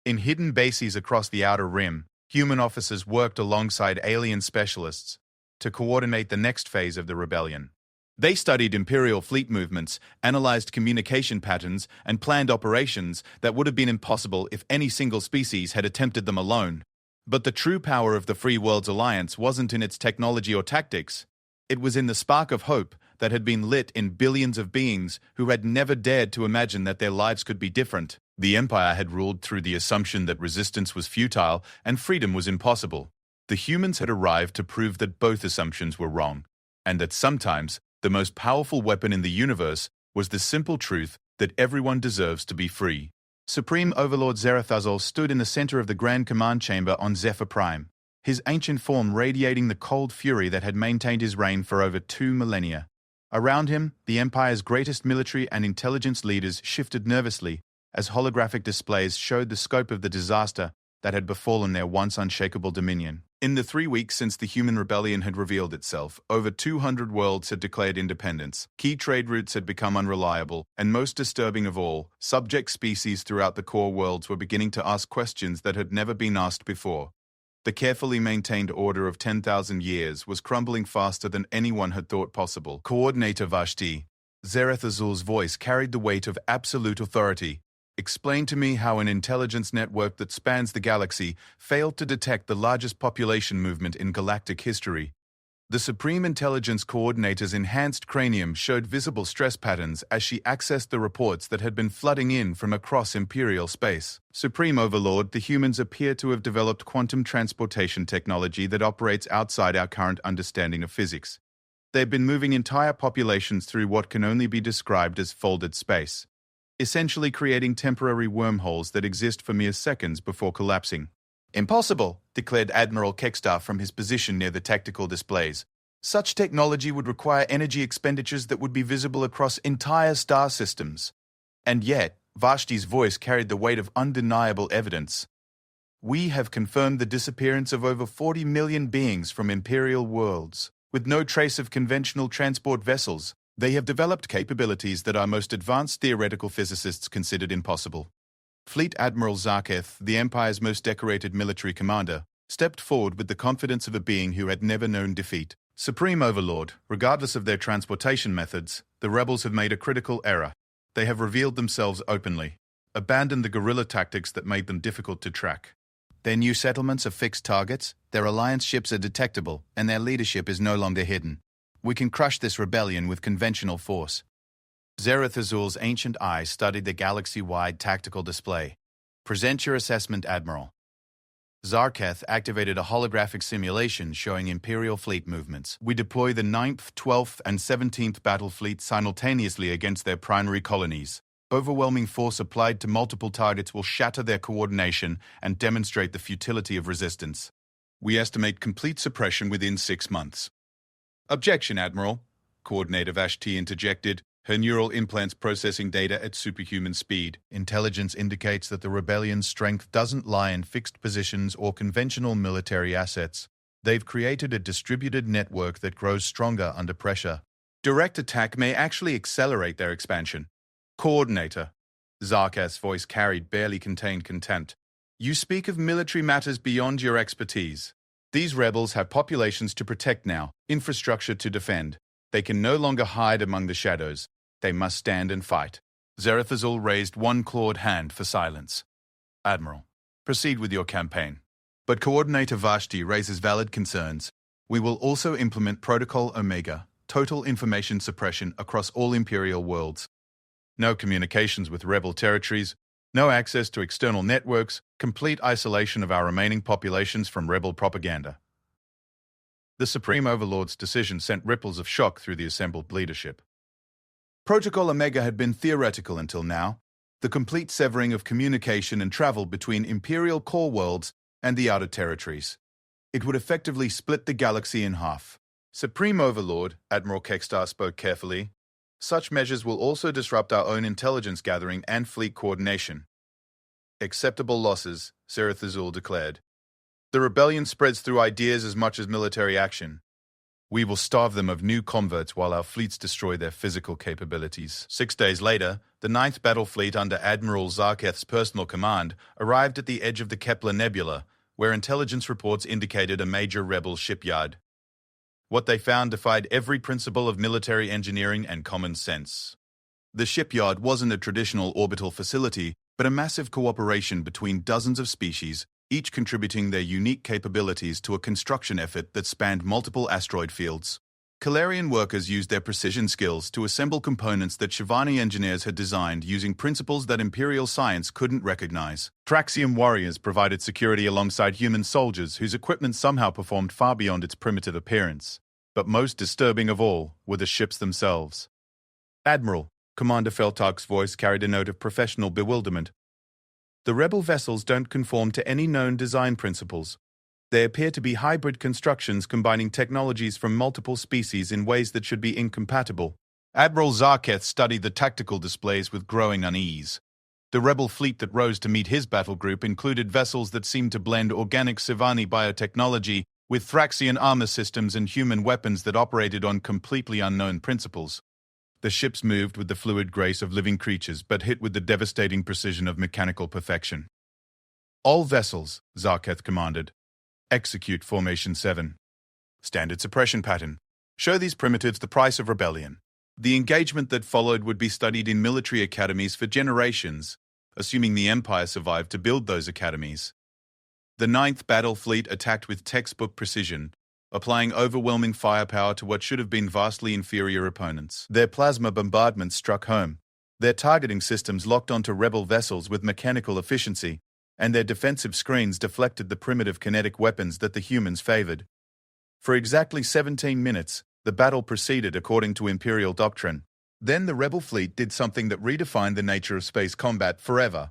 In hidden bases across the Outer Rim, human officers worked alongside alien specialists to coordinate the next phase of the rebellion. They studied Imperial fleet movements, analyzed communication patterns, and planned operations that would have been impossible if any single species had attempted them alone. But the true power of the Free Worlds Alliance wasn't in its technology or tactics. It was in the spark of hope that had been lit in billions of beings who had never dared to imagine that their lives could be different. The Empire had ruled through the assumption that resistance was futile and freedom was impossible. The humans had arrived to prove that both assumptions were wrong, and that sometimes the most powerful weapon in the universe was the simple truth that everyone deserves to be free. Supreme Overlord Zarathustra stood in the center of the Grand Command Chamber on Zephyr Prime, his ancient form radiating the cold fury that had maintained his reign for over 2 millennia. Around him, the Empire's greatest military and intelligence leaders shifted nervously as holographic displays showed the scope of the disaster that had befallen their once unshakable dominion. In the 3 weeks since the human rebellion had revealed itself, over 200 worlds had declared independence, key trade routes had become unreliable, and most disturbing of all, subject species throughout the core worlds were beginning to ask questions that had never been asked before. The carefully maintained order of 10,000 years was crumbling faster than anyone had thought possible. Coordinator Vashti, Zarathustra's voice carried the weight of absolute authority. Explain to me how an intelligence network that spans the galaxy failed to detect the largest population movement in galactic history. The Supreme Intelligence Coordinator's enhanced cranium showed visible stress patterns as she accessed the reports that had been flooding in from across Imperial space. Supreme Overlord, the humans appear to have developed quantum transportation technology that operates outside our current understanding of physics. They've been moving entire populations through what can only be described as folded space, essentially creating temporary wormholes that exist for mere seconds before collapsing. Impossible, declared Admiral Kekstar from his position near the tactical displays. Such technology would require energy expenditures that would be visible across entire star systems. And yet, Vashti's voice carried the weight of undeniable evidence. We have confirmed the disappearance of over 40 million beings from Imperial worlds, with no trace of conventional transport vessels. They have developed capabilities that our most advanced theoretical physicists considered impossible. Fleet Admiral Zarketh, the Empire's most decorated military commander, stepped forward with the confidence of a being who had never known defeat. Supreme Overlord, regardless of their transportation methods, the rebels have made a critical error. They have revealed themselves openly, abandoned the guerrilla tactics that made them difficult to track. Their new settlements are fixed targets, their alliance ships are detectable, and their leadership is no longer hidden. We can crush this rebellion with conventional force. Zarathustra's ancient eye studied the galaxy-wide tactical display. Present your assessment, Admiral. Zarketh activated a holographic simulation showing Imperial fleet movements. We deploy the 9th, 12th, and 17th battle fleets simultaneously against their primary colonies. Overwhelming force applied to multiple targets will shatter their coordination and demonstrate the futility of resistance. We estimate complete suppression within 6 months. Objection, Admiral, Coordinator Vashti interjected, her neural implants processing data at superhuman speed. Intelligence indicates that the rebellion's strength doesn't lie in fixed positions or conventional military assets. They've created a distributed network that grows stronger under pressure. Direct attack may actually accelerate their expansion. Coordinator. Zarketh's voice carried barely contained contempt. You speak of military matters beyond your expertise. These rebels have populations to protect now, infrastructure to defend. They can no longer hide among the shadows. They must stand and fight. Zarathustra raised one clawed hand for silence. Admiral, proceed with your campaign. But Coordinator Vashti raises valid concerns. We will also implement Protocol Omega, total information suppression across all Imperial worlds. No communications with rebel territories, no access to external networks, complete isolation of our remaining populations from rebel propaganda. The Supreme Overlord's decision sent ripples of shock through the assembled leadership. Protocol Omega had been theoretical until now, the complete severing of communication and travel between Imperial core worlds and the outer territories. It would effectively split the galaxy in half. Supreme Overlord, Admiral Kekstar spoke carefully, such measures will also disrupt our own intelligence gathering and fleet coordination. Acceptable losses, Serathazul declared. The rebellion spreads through ideas as much as military action. We will starve them of new converts while our fleets destroy their physical capabilities. 6 days later, the 9th Battle Fleet under Admiral Zarketh's personal command arrived at the edge of the Kepler Nebula, where intelligence reports indicated a major rebel shipyard. What they found defied every principle of military engineering and common sense. The shipyard wasn't a traditional orbital facility, but a massive cooperation between dozens of species, each contributing their unique capabilities to a construction effort that spanned multiple asteroid fields. Calarian workers used their precision skills to assemble components that Shivani engineers had designed using principles that Imperial science couldn't recognize. Traxian warriors provided security alongside human soldiers whose equipment somehow performed far beyond its primitive appearance. But most disturbing of all were the ships themselves. Admiral, Commander Feltag's voice carried a note of professional bewilderment. The rebel vessels don't conform to any known design principles. They appear to be hybrid constructions combining technologies from multiple species in ways that should be incompatible. Admiral Zarketh studied the tactical displays with growing unease. The rebel fleet that rose to meet his battle group included vessels that seemed to blend organic Sivani biotechnology with Thraxian armor systems and human weapons that operated on completely unknown principles. The ships moved with the fluid grace of living creatures but hit with the devastating precision of mechanical perfection. All vessels, Zarketh commanded. Execute Formation 7. Standard suppression pattern. Show these primitives the price of rebellion. The engagement that followed would be studied in military academies for generations, assuming the Empire survived to build those academies. The 9th Battle Fleet attacked with textbook precision, applying overwhelming firepower to what should have been vastly inferior opponents. Their plasma bombardments struck home. Their targeting systems locked onto rebel vessels with mechanical efficiency, and their defensive screens deflected the primitive kinetic weapons that the humans favored. For exactly 17 minutes, the battle proceeded according to Imperial doctrine. Then the rebel fleet did something that redefined the nature of space combat forever.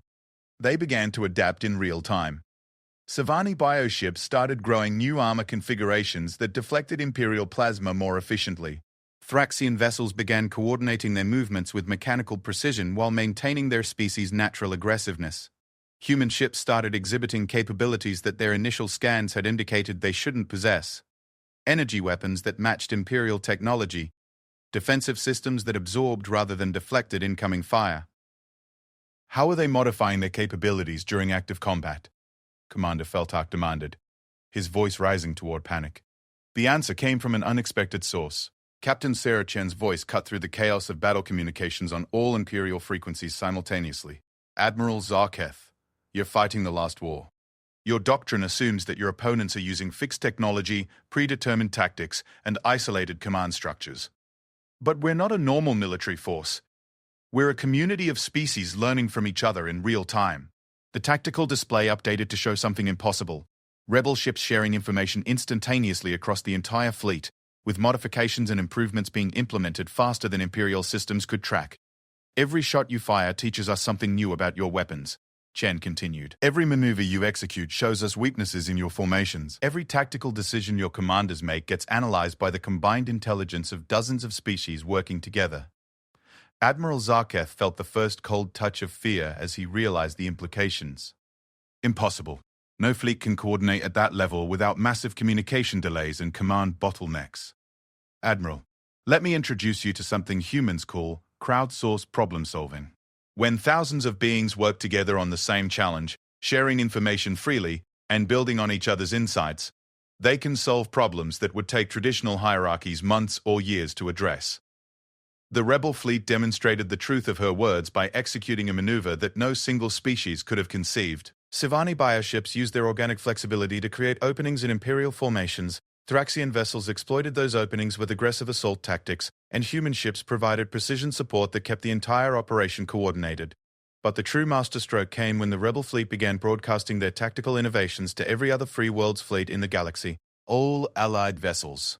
They began to adapt in real time. Sivani bioships started growing new armor configurations that deflected Imperial plasma more efficiently. Thraxian vessels began coordinating their movements with mechanical precision while maintaining their species' natural aggressiveness. Human ships started exhibiting capabilities that their initial scans had indicated they shouldn't possess. Energy weapons that matched Imperial technology, defensive systems that absorbed rather than deflected incoming fire. How are they modifying their capabilities during active combat? Commander Feltag demanded, his voice rising toward panic. The answer came from an unexpected source. Captain Sarah Chen's voice cut through the chaos of battle communications on all Imperial frequencies simultaneously. Admiral Zarketh, you're fighting the last war. Your doctrine assumes that your opponents are using fixed technology, predetermined tactics, and isolated command structures. But we're not a normal military force. We're a community of species learning from each other in real time. The tactical display updated to show something impossible. Rebel ships sharing information instantaneously across the entire fleet, with modifications and improvements being implemented faster than Imperial systems could track. Every shot you fire teaches us something new about your weapons, Chen continued. Every maneuver you execute shows us weaknesses in your formations. Every tactical decision your commanders make gets analyzed by the combined intelligence of dozens of species working together. Admiral Zarketh felt the first cold touch of fear as he realized the implications. Impossible. No fleet can coordinate at that level without massive communication delays and command bottlenecks. Admiral, let me introduce you to something humans call crowdsourced problem solving. When thousands of beings work together on the same challenge, sharing information freely, and building on each other's insights, they can solve problems that would take traditional hierarchies months or years to address. The rebel fleet demonstrated the truth of her words by executing a maneuver that no single species could have conceived. Sivani bioships used their organic flexibility to create openings in Imperial formations. Thraxian vessels exploited those openings with aggressive assault tactics, and human ships provided precision support that kept the entire operation coordinated. But the true masterstroke came when the rebel fleet began broadcasting their tactical innovations to every other free world's fleet in the galaxy, all allied vessels.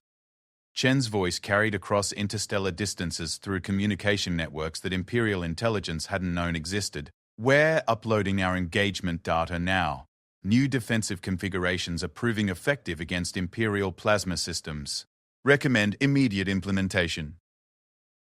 Chen's voice carried across interstellar distances through communication networks that Imperial intelligence hadn't known existed. We're uploading our engagement data now. New defensive configurations are proving effective against Imperial plasma systems. Recommend immediate implementation.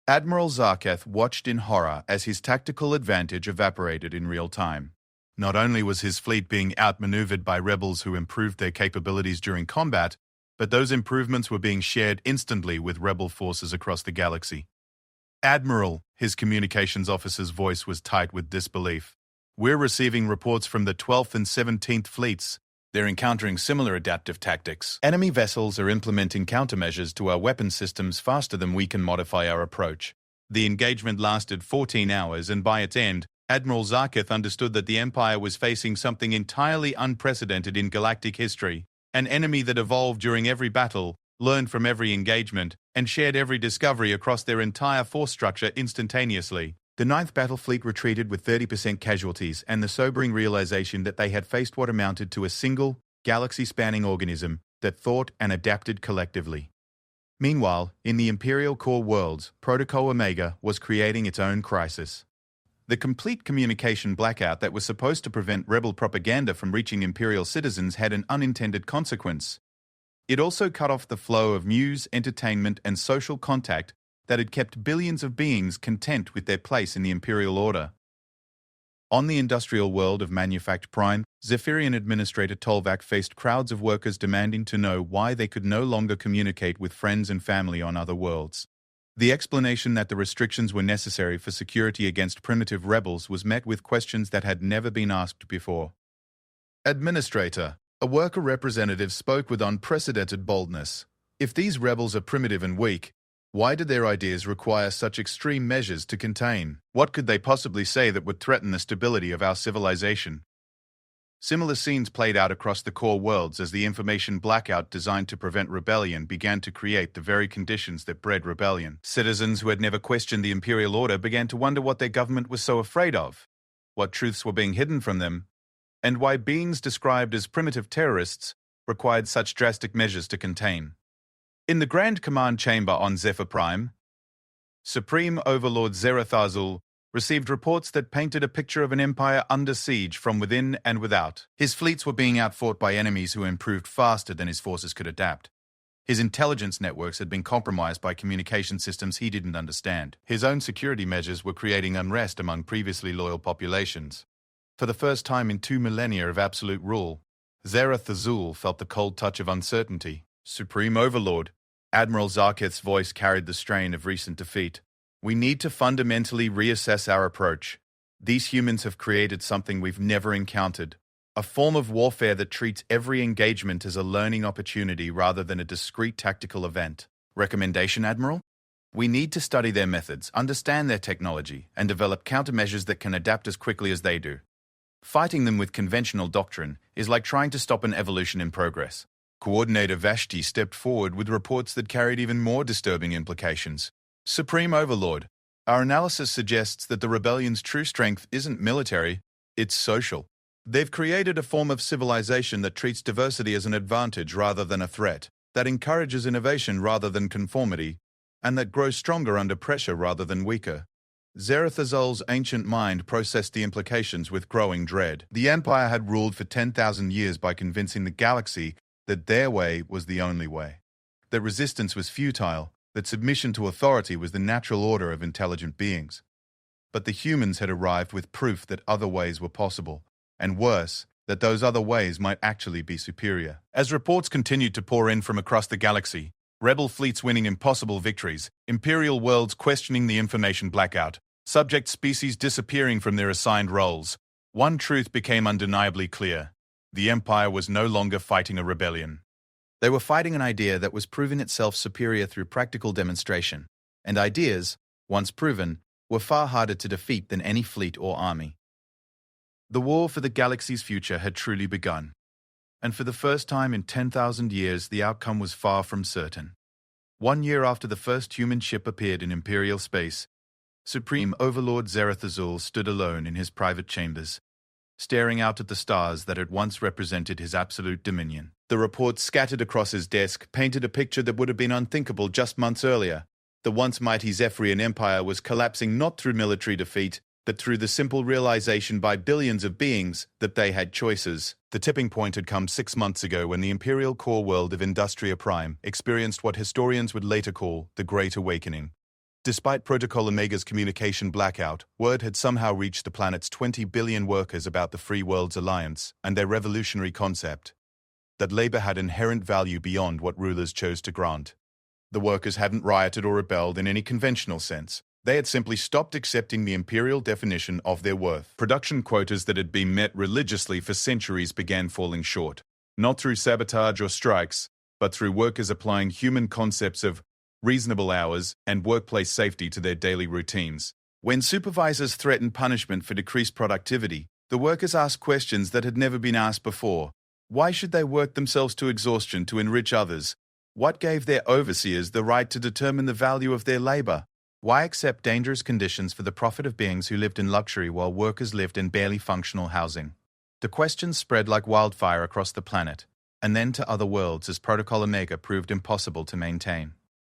Admiral Zarketh watched in horror as his tactical advantage evaporated in real time. Not only was his fleet being outmaneuvered by rebels who improved their capabilities during combat, but those improvements were being shared instantly with rebel forces across the galaxy. Admiral, his communications officer's voice was tight with disbelief. We're receiving reports from the 12th and 17th fleets. They're encountering similar adaptive tactics. Enemy vessels are implementing countermeasures to our weapon systems faster than we can modify our approach. The engagement lasted 14 hours, and by its end, Admiral Zarketh understood that the Empire was facing something entirely unprecedented in galactic history, an enemy that evolved during every battle, learned from every engagement, and shared every discovery across their entire force structure instantaneously. The 9th Battle Fleet retreated with 30% casualties and the sobering realization that they had faced what amounted to a single, galaxy-spanning organism that thought and adapted collectively. Meanwhile, in the Imperial core worlds, Protocol Omega was creating its own crisis. The complete communication blackout that was supposed to prevent rebel propaganda from reaching Imperial citizens had an unintended consequence. It also cut off the flow of news, entertainment, and social contact that had kept billions of beings content with their place in the Imperial Order. On the industrial world of Manufact Prime, Zephyrian Administrator Tolvac faced crowds of workers demanding to know why they could no longer communicate with friends and family on other worlds. The explanation that the restrictions were necessary for security against primitive rebels was met with questions that had never been asked before. Administrator, a worker representative spoke with unprecedented boldness. If these rebels are primitive and weak, why did their ideas require such extreme measures to contain? What could they possibly say that would threaten the stability of our civilization? Similar scenes played out across the core worlds as the information blackout designed to prevent rebellion began to create the very conditions that bred rebellion. Citizens who had never questioned the Imperial Order began to wonder what their government was so afraid of, what truths were being hidden from them, and why beings described as primitive terrorists required such drastic measures to contain. In the Grand Command Chamber on Zephyr Prime, Supreme Overlord Zerathazul received reports that painted a picture of an empire under siege from within and without. His fleets were being outfought by enemies who improved faster than his forces could adapt. His intelligence networks had been compromised by communication systems he didn't understand. His own security measures were creating unrest among previously loyal populations. For the first time in 2 millennia of absolute rule, Zerathazul felt the cold touch of uncertainty. Supreme Overlord, Admiral Zarketh's voice carried the strain of recent defeat. We need to fundamentally reassess our approach. These humans have created something we've never encountered, a form of warfare that treats every engagement as a learning opportunity rather than a discrete tactical event. Recommendation, Admiral? We need to study their methods, understand their technology, and develop countermeasures that can adapt as quickly as they do. Fighting them with conventional doctrine is like trying to stop an evolution in progress. Coordinator Vashti stepped forward with reports that carried even more disturbing implications. Supreme Overlord, our analysis suggests that the rebellion's true strength isn't military, it's social. They've created a form of civilization that treats diversity as an advantage rather than a threat, that encourages innovation rather than conformity, and that grows stronger under pressure rather than weaker. Zerathazul's ancient mind processed the implications with growing dread. The Empire had ruled for 10,000 years by convincing the galaxy that their way was the only way, that resistance was futile, that submission to authority was the natural order of intelligent beings. But the humans had arrived with proof that other ways were possible, and worse, that those other ways might actually be superior. As reports continued to pour in from across the galaxy, rebel fleets winning impossible victories, Imperial worlds questioning the information blackout, subject species disappearing from their assigned roles, one truth became undeniably clear. The Empire was no longer fighting a rebellion. They were fighting an idea that was proving itself superior through practical demonstration, and ideas, once proven, were far harder to defeat than any fleet or army. The war for the galaxy's future had truly begun, and for the first time in 10,000 years the outcome was far from certain. 1 year after the first human ship appeared in Imperial space, Supreme Overlord Zerathazul stood alone in his private chambers, staring out at the stars that had once represented his absolute dominion. The reports scattered across his desk painted a picture that would have been unthinkable just months earlier. The once mighty Zephyrian Empire was collapsing not through military defeat, that through the simple realization by billions of beings that they had choices. The tipping point had come 6 months ago when the Imperial core world of Industria Prime experienced what historians would later call the Great Awakening. Despite Protocol Omega's communication blackout, word had somehow reached the planet's 20 billion workers about the Free Worlds Alliance and their revolutionary concept that labor had inherent value beyond what rulers chose to grant. The workers hadn't rioted or rebelled in any conventional sense. They had simply stopped accepting the imperial definition of their worth. Production quotas that had been met religiously for centuries began falling short, not through sabotage or strikes, but through workers applying human concepts of reasonable hours and workplace safety to their daily routines. When supervisors threatened punishment for decreased productivity, the workers asked questions that had never been asked before. Why should they work themselves to exhaustion to enrich others? What gave their overseers the right to determine the value of their labor? Why accept dangerous conditions for the profit of beings who lived in luxury while workers lived in barely functional housing? The questions spread like wildfire across the planet, and then to other worlds as Protocol Omega proved impossible to maintain.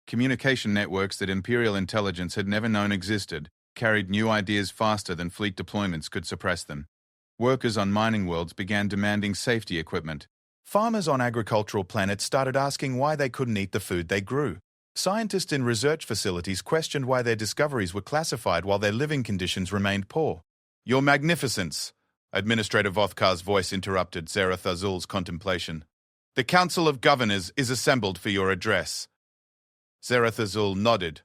Communication networks that Imperial intelligence had never known existed carried new ideas faster than fleet deployments could suppress them. Workers on mining worlds began demanding safety equipment. Farmers on agricultural planets started asking why they couldn't eat the food they grew. Scientists in research facilities questioned why their discoveries were classified while their living conditions remained poor. "Your Magnificence," Administrator Vothkar's voice interrupted Zerath Azul's contemplation. "The Council of Governors is assembled for your address." Zerath Azul nodded,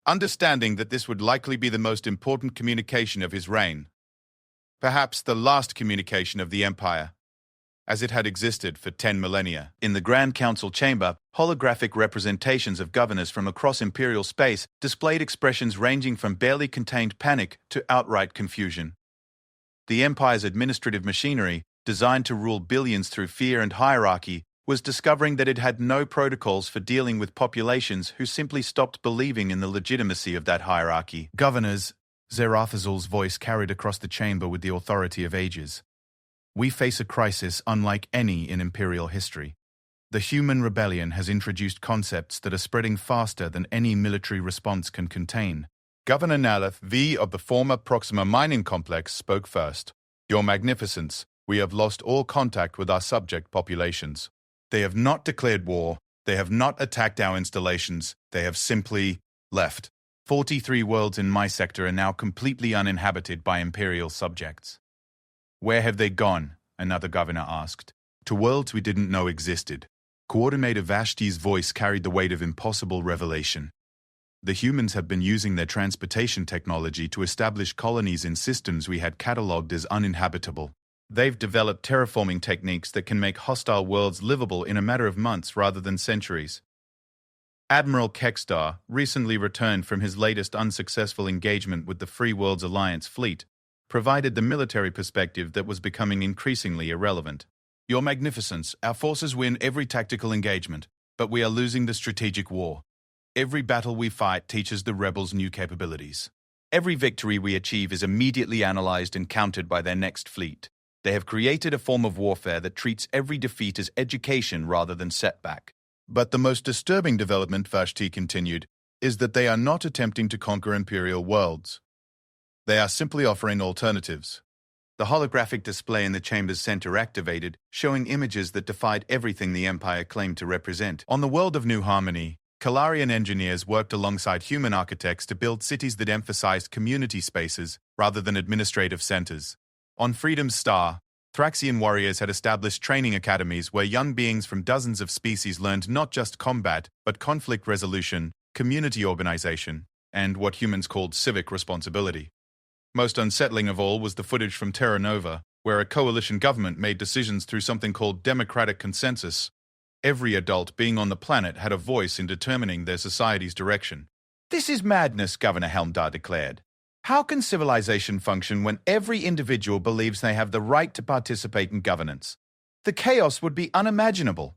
understanding that this would likely be the most important communication of his reign. Perhaps the last communication of the Empire, as it had existed for 10 millennia. In the Grand Council chamber, holographic representations of governors from across Imperial space displayed expressions ranging from barely contained panic to outright confusion. The Empire's administrative machinery, designed to rule billions through fear and hierarchy, was discovering that it had no protocols for dealing with populations who simply stopped believing in the legitimacy of that hierarchy. "Governors," Zerath Azul's voice carried across the chamber with the authority of ages. "We face a crisis unlike any in Imperial history. The human rebellion has introduced concepts that are spreading faster than any military response can contain." Governor Naleth V of the former Proxima mining complex spoke first. "Your Magnificence, we have lost all contact with our subject populations. They have not declared war, they have not attacked our installations, they have simply left. 43 worlds in my sector are now completely uninhabited by Imperial subjects." "Where have they gone?" another governor asked. "To worlds we didn't know existed." Coordinator Vashti's voice carried the weight of impossible revelation. "The humans have been using their transportation technology to establish colonies in systems we had catalogued as uninhabitable. They've developed terraforming techniques that can make hostile worlds livable in a matter of months rather than centuries." Admiral Kekstar recently returned from his latest unsuccessful engagement with the Free Worlds Alliance fleet, provided the military perspective that was becoming increasingly irrelevant. "Your Magnificence, our forces win every tactical engagement, but we are losing the strategic war. Every battle we fight teaches the rebels new capabilities. Every victory we achieve is immediately analyzed and countered by their next fleet. They have created a form of warfare that treats every defeat as education rather than setback." "But the most disturbing development," Vashti continued, "is that they are not attempting to conquer Imperial worlds. They are simply offering alternatives." The holographic display in the chamber's center activated, showing images that defied everything the Empire claimed to represent. On the world of New Harmony, Kalarian engineers worked alongside human architects to build cities that emphasized community spaces rather than administrative centers. On Freedom's Star, Thraxian warriors had established training academies where young beings from dozens of species learned not just combat, but conflict resolution, community organization, and what humans called civic responsibility. Most unsettling of all was the footage from Terra Nova, where a coalition government made decisions through something called democratic consensus. Every adult being on the planet had a voice in determining their society's direction. "This is madness," Governor Helmdar declared. "How can civilization function when every individual believes they have the right to participate in governance? The chaos would be unimaginable."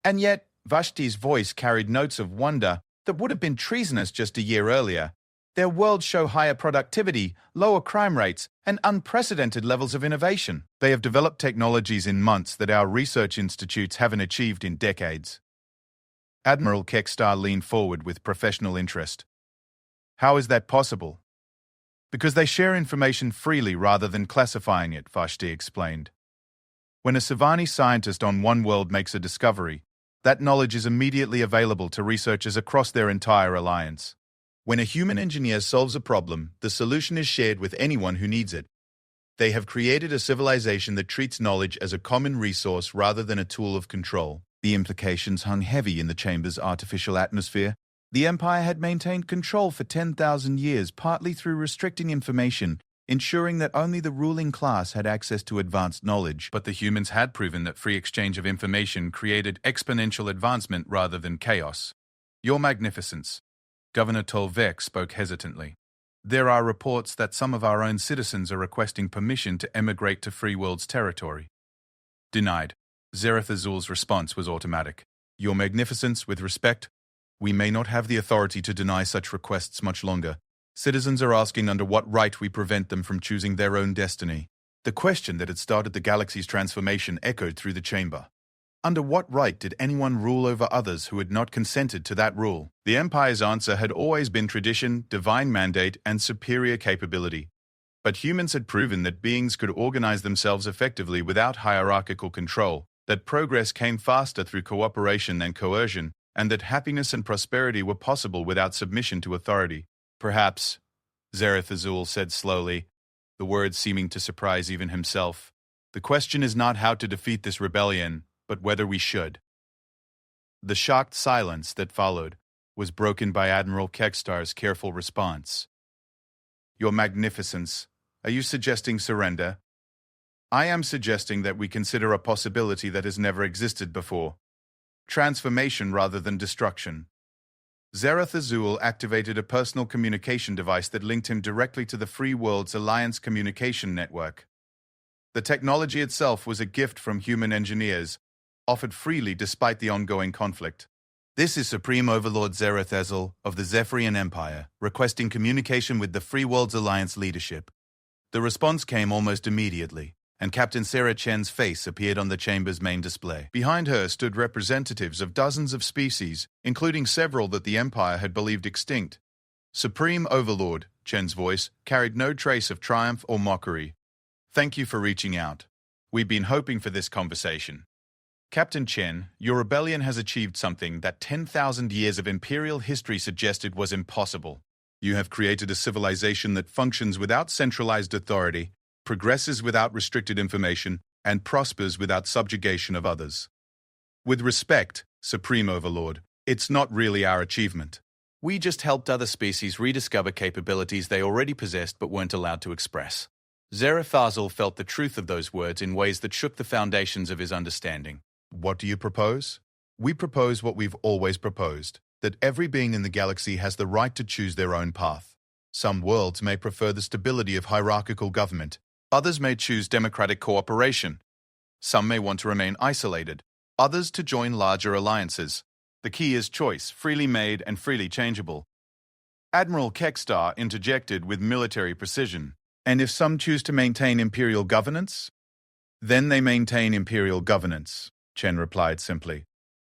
And yet, Vashti's voice carried notes of wonder that would have been treasonous just a year earlier. "Their worlds show higher productivity, lower crime rates, and unprecedented levels of innovation. They have developed technologies in months that our research institutes haven't achieved in decades." Admiral Kekstar leaned forward with professional interest. "How is that possible?" Because they share information freely rather than classifying it, Vashti explained. When a Savani scientist on one world makes a discovery, that knowledge is immediately available to researchers across their entire alliance. When a human engineer solves a problem, the solution is shared with anyone who needs it. They have created a civilization that treats knowledge as a common resource rather than a tool of control. The implications hung heavy in the chamber's artificial atmosphere. The Empire had maintained control for 10,000 years, partly through restricting information, ensuring that only the ruling class had access to advanced knowledge. But the humans had proven that free exchange of information created exponential advancement rather than chaos. Your Magnificence, Governor Tolvec spoke hesitantly. There are reports that some of our own citizens are requesting permission to emigrate to Free World's territory. Denied. Zereth Azul's response was automatic. Your Magnificence, with respect, we may not have the authority to deny such requests much longer. Citizens are asking under what right we prevent them from choosing their own destiny. The question that had started the galaxy's transformation echoed through the chamber. Under what right did anyone rule over others who had not consented to that rule? The Empire's answer had always been tradition, divine mandate, and superior capability. But humans had proven that beings could organize themselves effectively without hierarchical control, that progress came faster through cooperation than coercion, and that happiness and prosperity were possible without submission to authority. Perhaps, Zereth Azul said slowly, the words seeming to surprise even himself, the question is not how to defeat this rebellion, but whether we should. The shocked silence that followed was broken by Admiral Kekstar's careful response. Your Magnificence, are you suggesting surrender? I am suggesting that we consider a possibility that has never existed before. Transformation rather than destruction. Zereth Azul activated a personal communication device that linked him directly to the Free World's Alliance communication network. The technology itself was a gift from human engineers, offered freely despite the ongoing conflict. This is Supreme Overlord Zereth Azul of the Zephyrian Empire, requesting communication with the Free World's Alliance leadership. The response came almost immediately, and Captain Sarah Chen's face appeared on the chamber's main display. Behind her stood representatives of dozens of species, including several that the Empire had believed extinct. Supreme Overlord, Chen's voice, carried no trace of triumph or mockery. Thank you for reaching out. We've been hoping for this conversation. Captain Chen, your rebellion has achieved something that 10,000 years of imperial history suggested was impossible. You have created a civilization that functions without centralized authority, progresses without restricted information, and prospers without subjugation of others. With respect, Supreme Overlord, it's not really our achievement. We just helped other species rediscover capabilities they already possessed but weren't allowed to express. Zereth Azul felt the truth of those words in ways that shook the foundations of his understanding. What do you propose? We propose what we've always proposed, that every being in the galaxy has the right to choose their own path. Some worlds may prefer the stability of hierarchical government. Others may choose democratic cooperation. Some may want to remain isolated. Others to join larger alliances. The key is choice, freely made and freely changeable. Admiral Kekstar interjected with military precision. And if some choose to maintain imperial governance? Then they maintain imperial governance, Chen replied simply.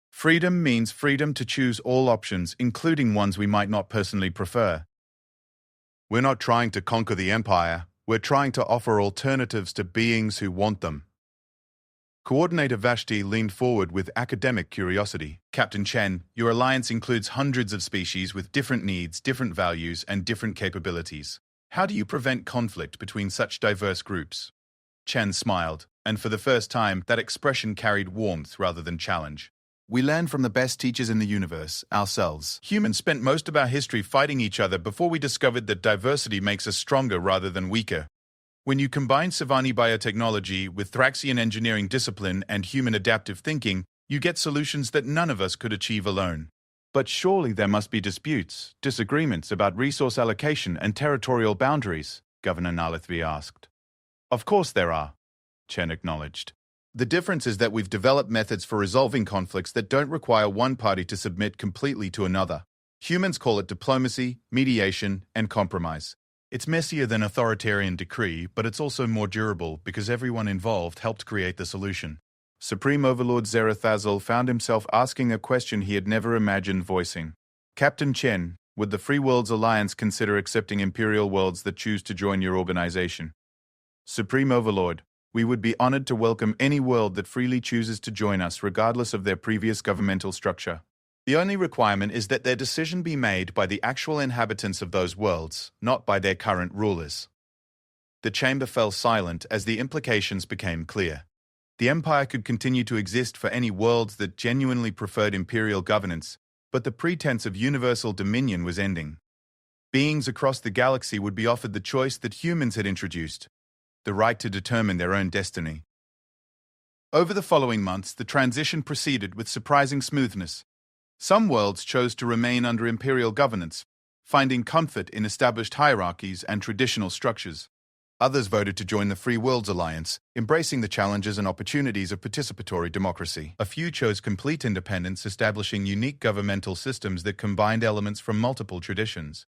Freedom means freedom to choose all options, including ones we might not personally prefer. We're not trying to conquer the Empire. We're trying to offer alternatives to beings who want them. Coordinator Vashti leaned forward with academic curiosity. Captain Chen, your alliance includes hundreds of species with different needs, different values, and different capabilities. How do you prevent conflict between such diverse groups? Chen smiled, and for the first time, that expression carried warmth rather than challenge. We learn from the best teachers in the universe, ourselves. Humans spent most of our history fighting each other before we discovered that diversity makes us stronger rather than weaker. When you combine Savani biotechnology with Thraxian engineering discipline and human adaptive thinking, you get solutions that none of us could achieve alone. But surely there must be disputes, disagreements about resource allocation and territorial boundaries, Governor Nalathvi asked. Of course there are, Chen acknowledged. The difference is that we've developed methods for resolving conflicts that don't require one party to submit completely to another. Humans call it diplomacy, mediation, and compromise. It's messier than authoritarian decree, but it's also more durable because everyone involved helped create the solution. Supreme Overlord Zereth Azul found himself asking a question he had never imagined voicing. Captain Chen, Would the Free Worlds Alliance consider accepting Imperial worlds that choose to join your organization? Supreme Overlord, we would be honored to welcome any world that freely chooses to join us regardless of their previous governmental structure. The only requirement is that their decision be made by the actual inhabitants of those worlds, not by their current rulers. The chamber fell silent as the implications became clear. The Empire could continue to exist for any worlds that genuinely preferred Imperial governance, but the pretense of universal dominion was ending. Beings across the galaxy would be offered the choice that humans had introduced, the right to determine their own destiny. Over the following months, the transition proceeded with surprising smoothness. Some worlds chose to remain under Imperial governance, finding comfort in established hierarchies and traditional structures. Others voted to join the Free Worlds Alliance, embracing the challenges and opportunities of participatory democracy. A few chose complete independence, establishing unique governmental systems that combined elements from multiple traditions.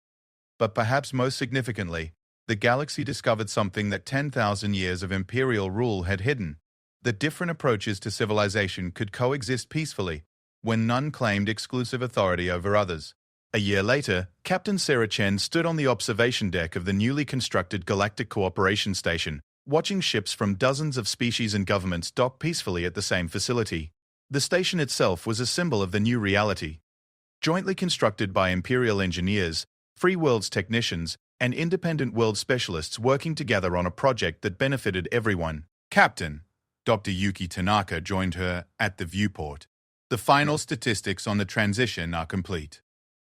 But perhaps most significantly, the galaxy discovered something that 10,000 years of Imperial rule had hidden: that different approaches to civilization could coexist peacefully when none claimed exclusive authority over others. A year later, Captain Sarah Chen stood on the observation deck of the newly constructed Galactic Cooperation Station, watching ships from dozens of species and governments dock peacefully at the same facility. The station itself was a symbol of the new reality. Jointly constructed by Imperial engineers, Free Worlds technicians, and independent world specialists working together on a project that benefited everyone. Captain Dr. Yuki Tanaka joined her at the viewport. The final statistics on the transition are complete.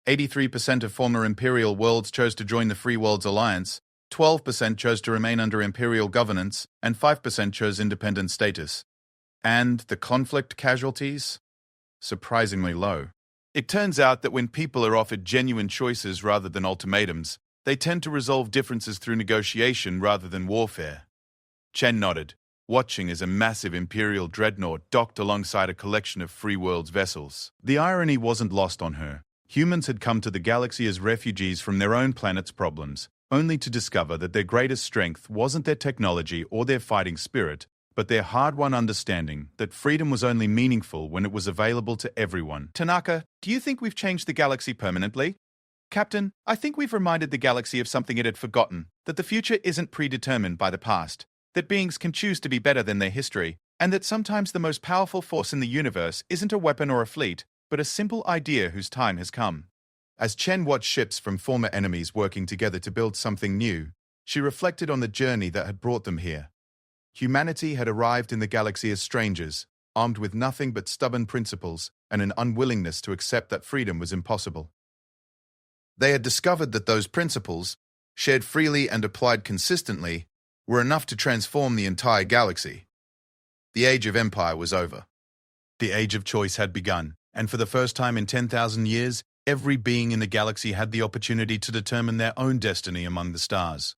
83% of former Imperial worlds chose to join the Free Worlds Alliance, 12% chose to remain under Imperial governance, and 5% chose independent status. And the conflict casualties? Surprisingly low. It turns out that when people are offered genuine choices rather than ultimatums, they tend to resolve differences through negotiation rather than warfare. Chen nodded, watching as a massive Imperial dreadnought docked alongside a collection of Free Worlds vessels. The irony wasn't lost on her. Humans had come to the galaxy as refugees from their own planet's problems, only to discover that their greatest strength wasn't their technology or their fighting spirit, but their hard-won understanding that freedom was only meaningful when it was available to everyone. Tanaka, do you think we've changed the galaxy permanently? Captain, I think we've reminded the galaxy of something it had forgotten, that the future isn't predetermined by the past, that beings can choose to be better than their history, and that sometimes the most powerful force in the universe isn't a weapon or a fleet, but a simple idea whose time has come. As Chen watched ships from former enemies working together to build something new, she reflected on the journey that had brought them here. Humanity had arrived in the galaxy as strangers, armed with nothing but stubborn principles and an unwillingness to accept that freedom was impossible. They had discovered that those principles, shared freely and applied consistently, were enough to transform the entire galaxy. The age of empire was over. The age of choice had begun. And for the first time in 10,000 years, every being in the galaxy had the opportunity to determine their own destiny among the stars.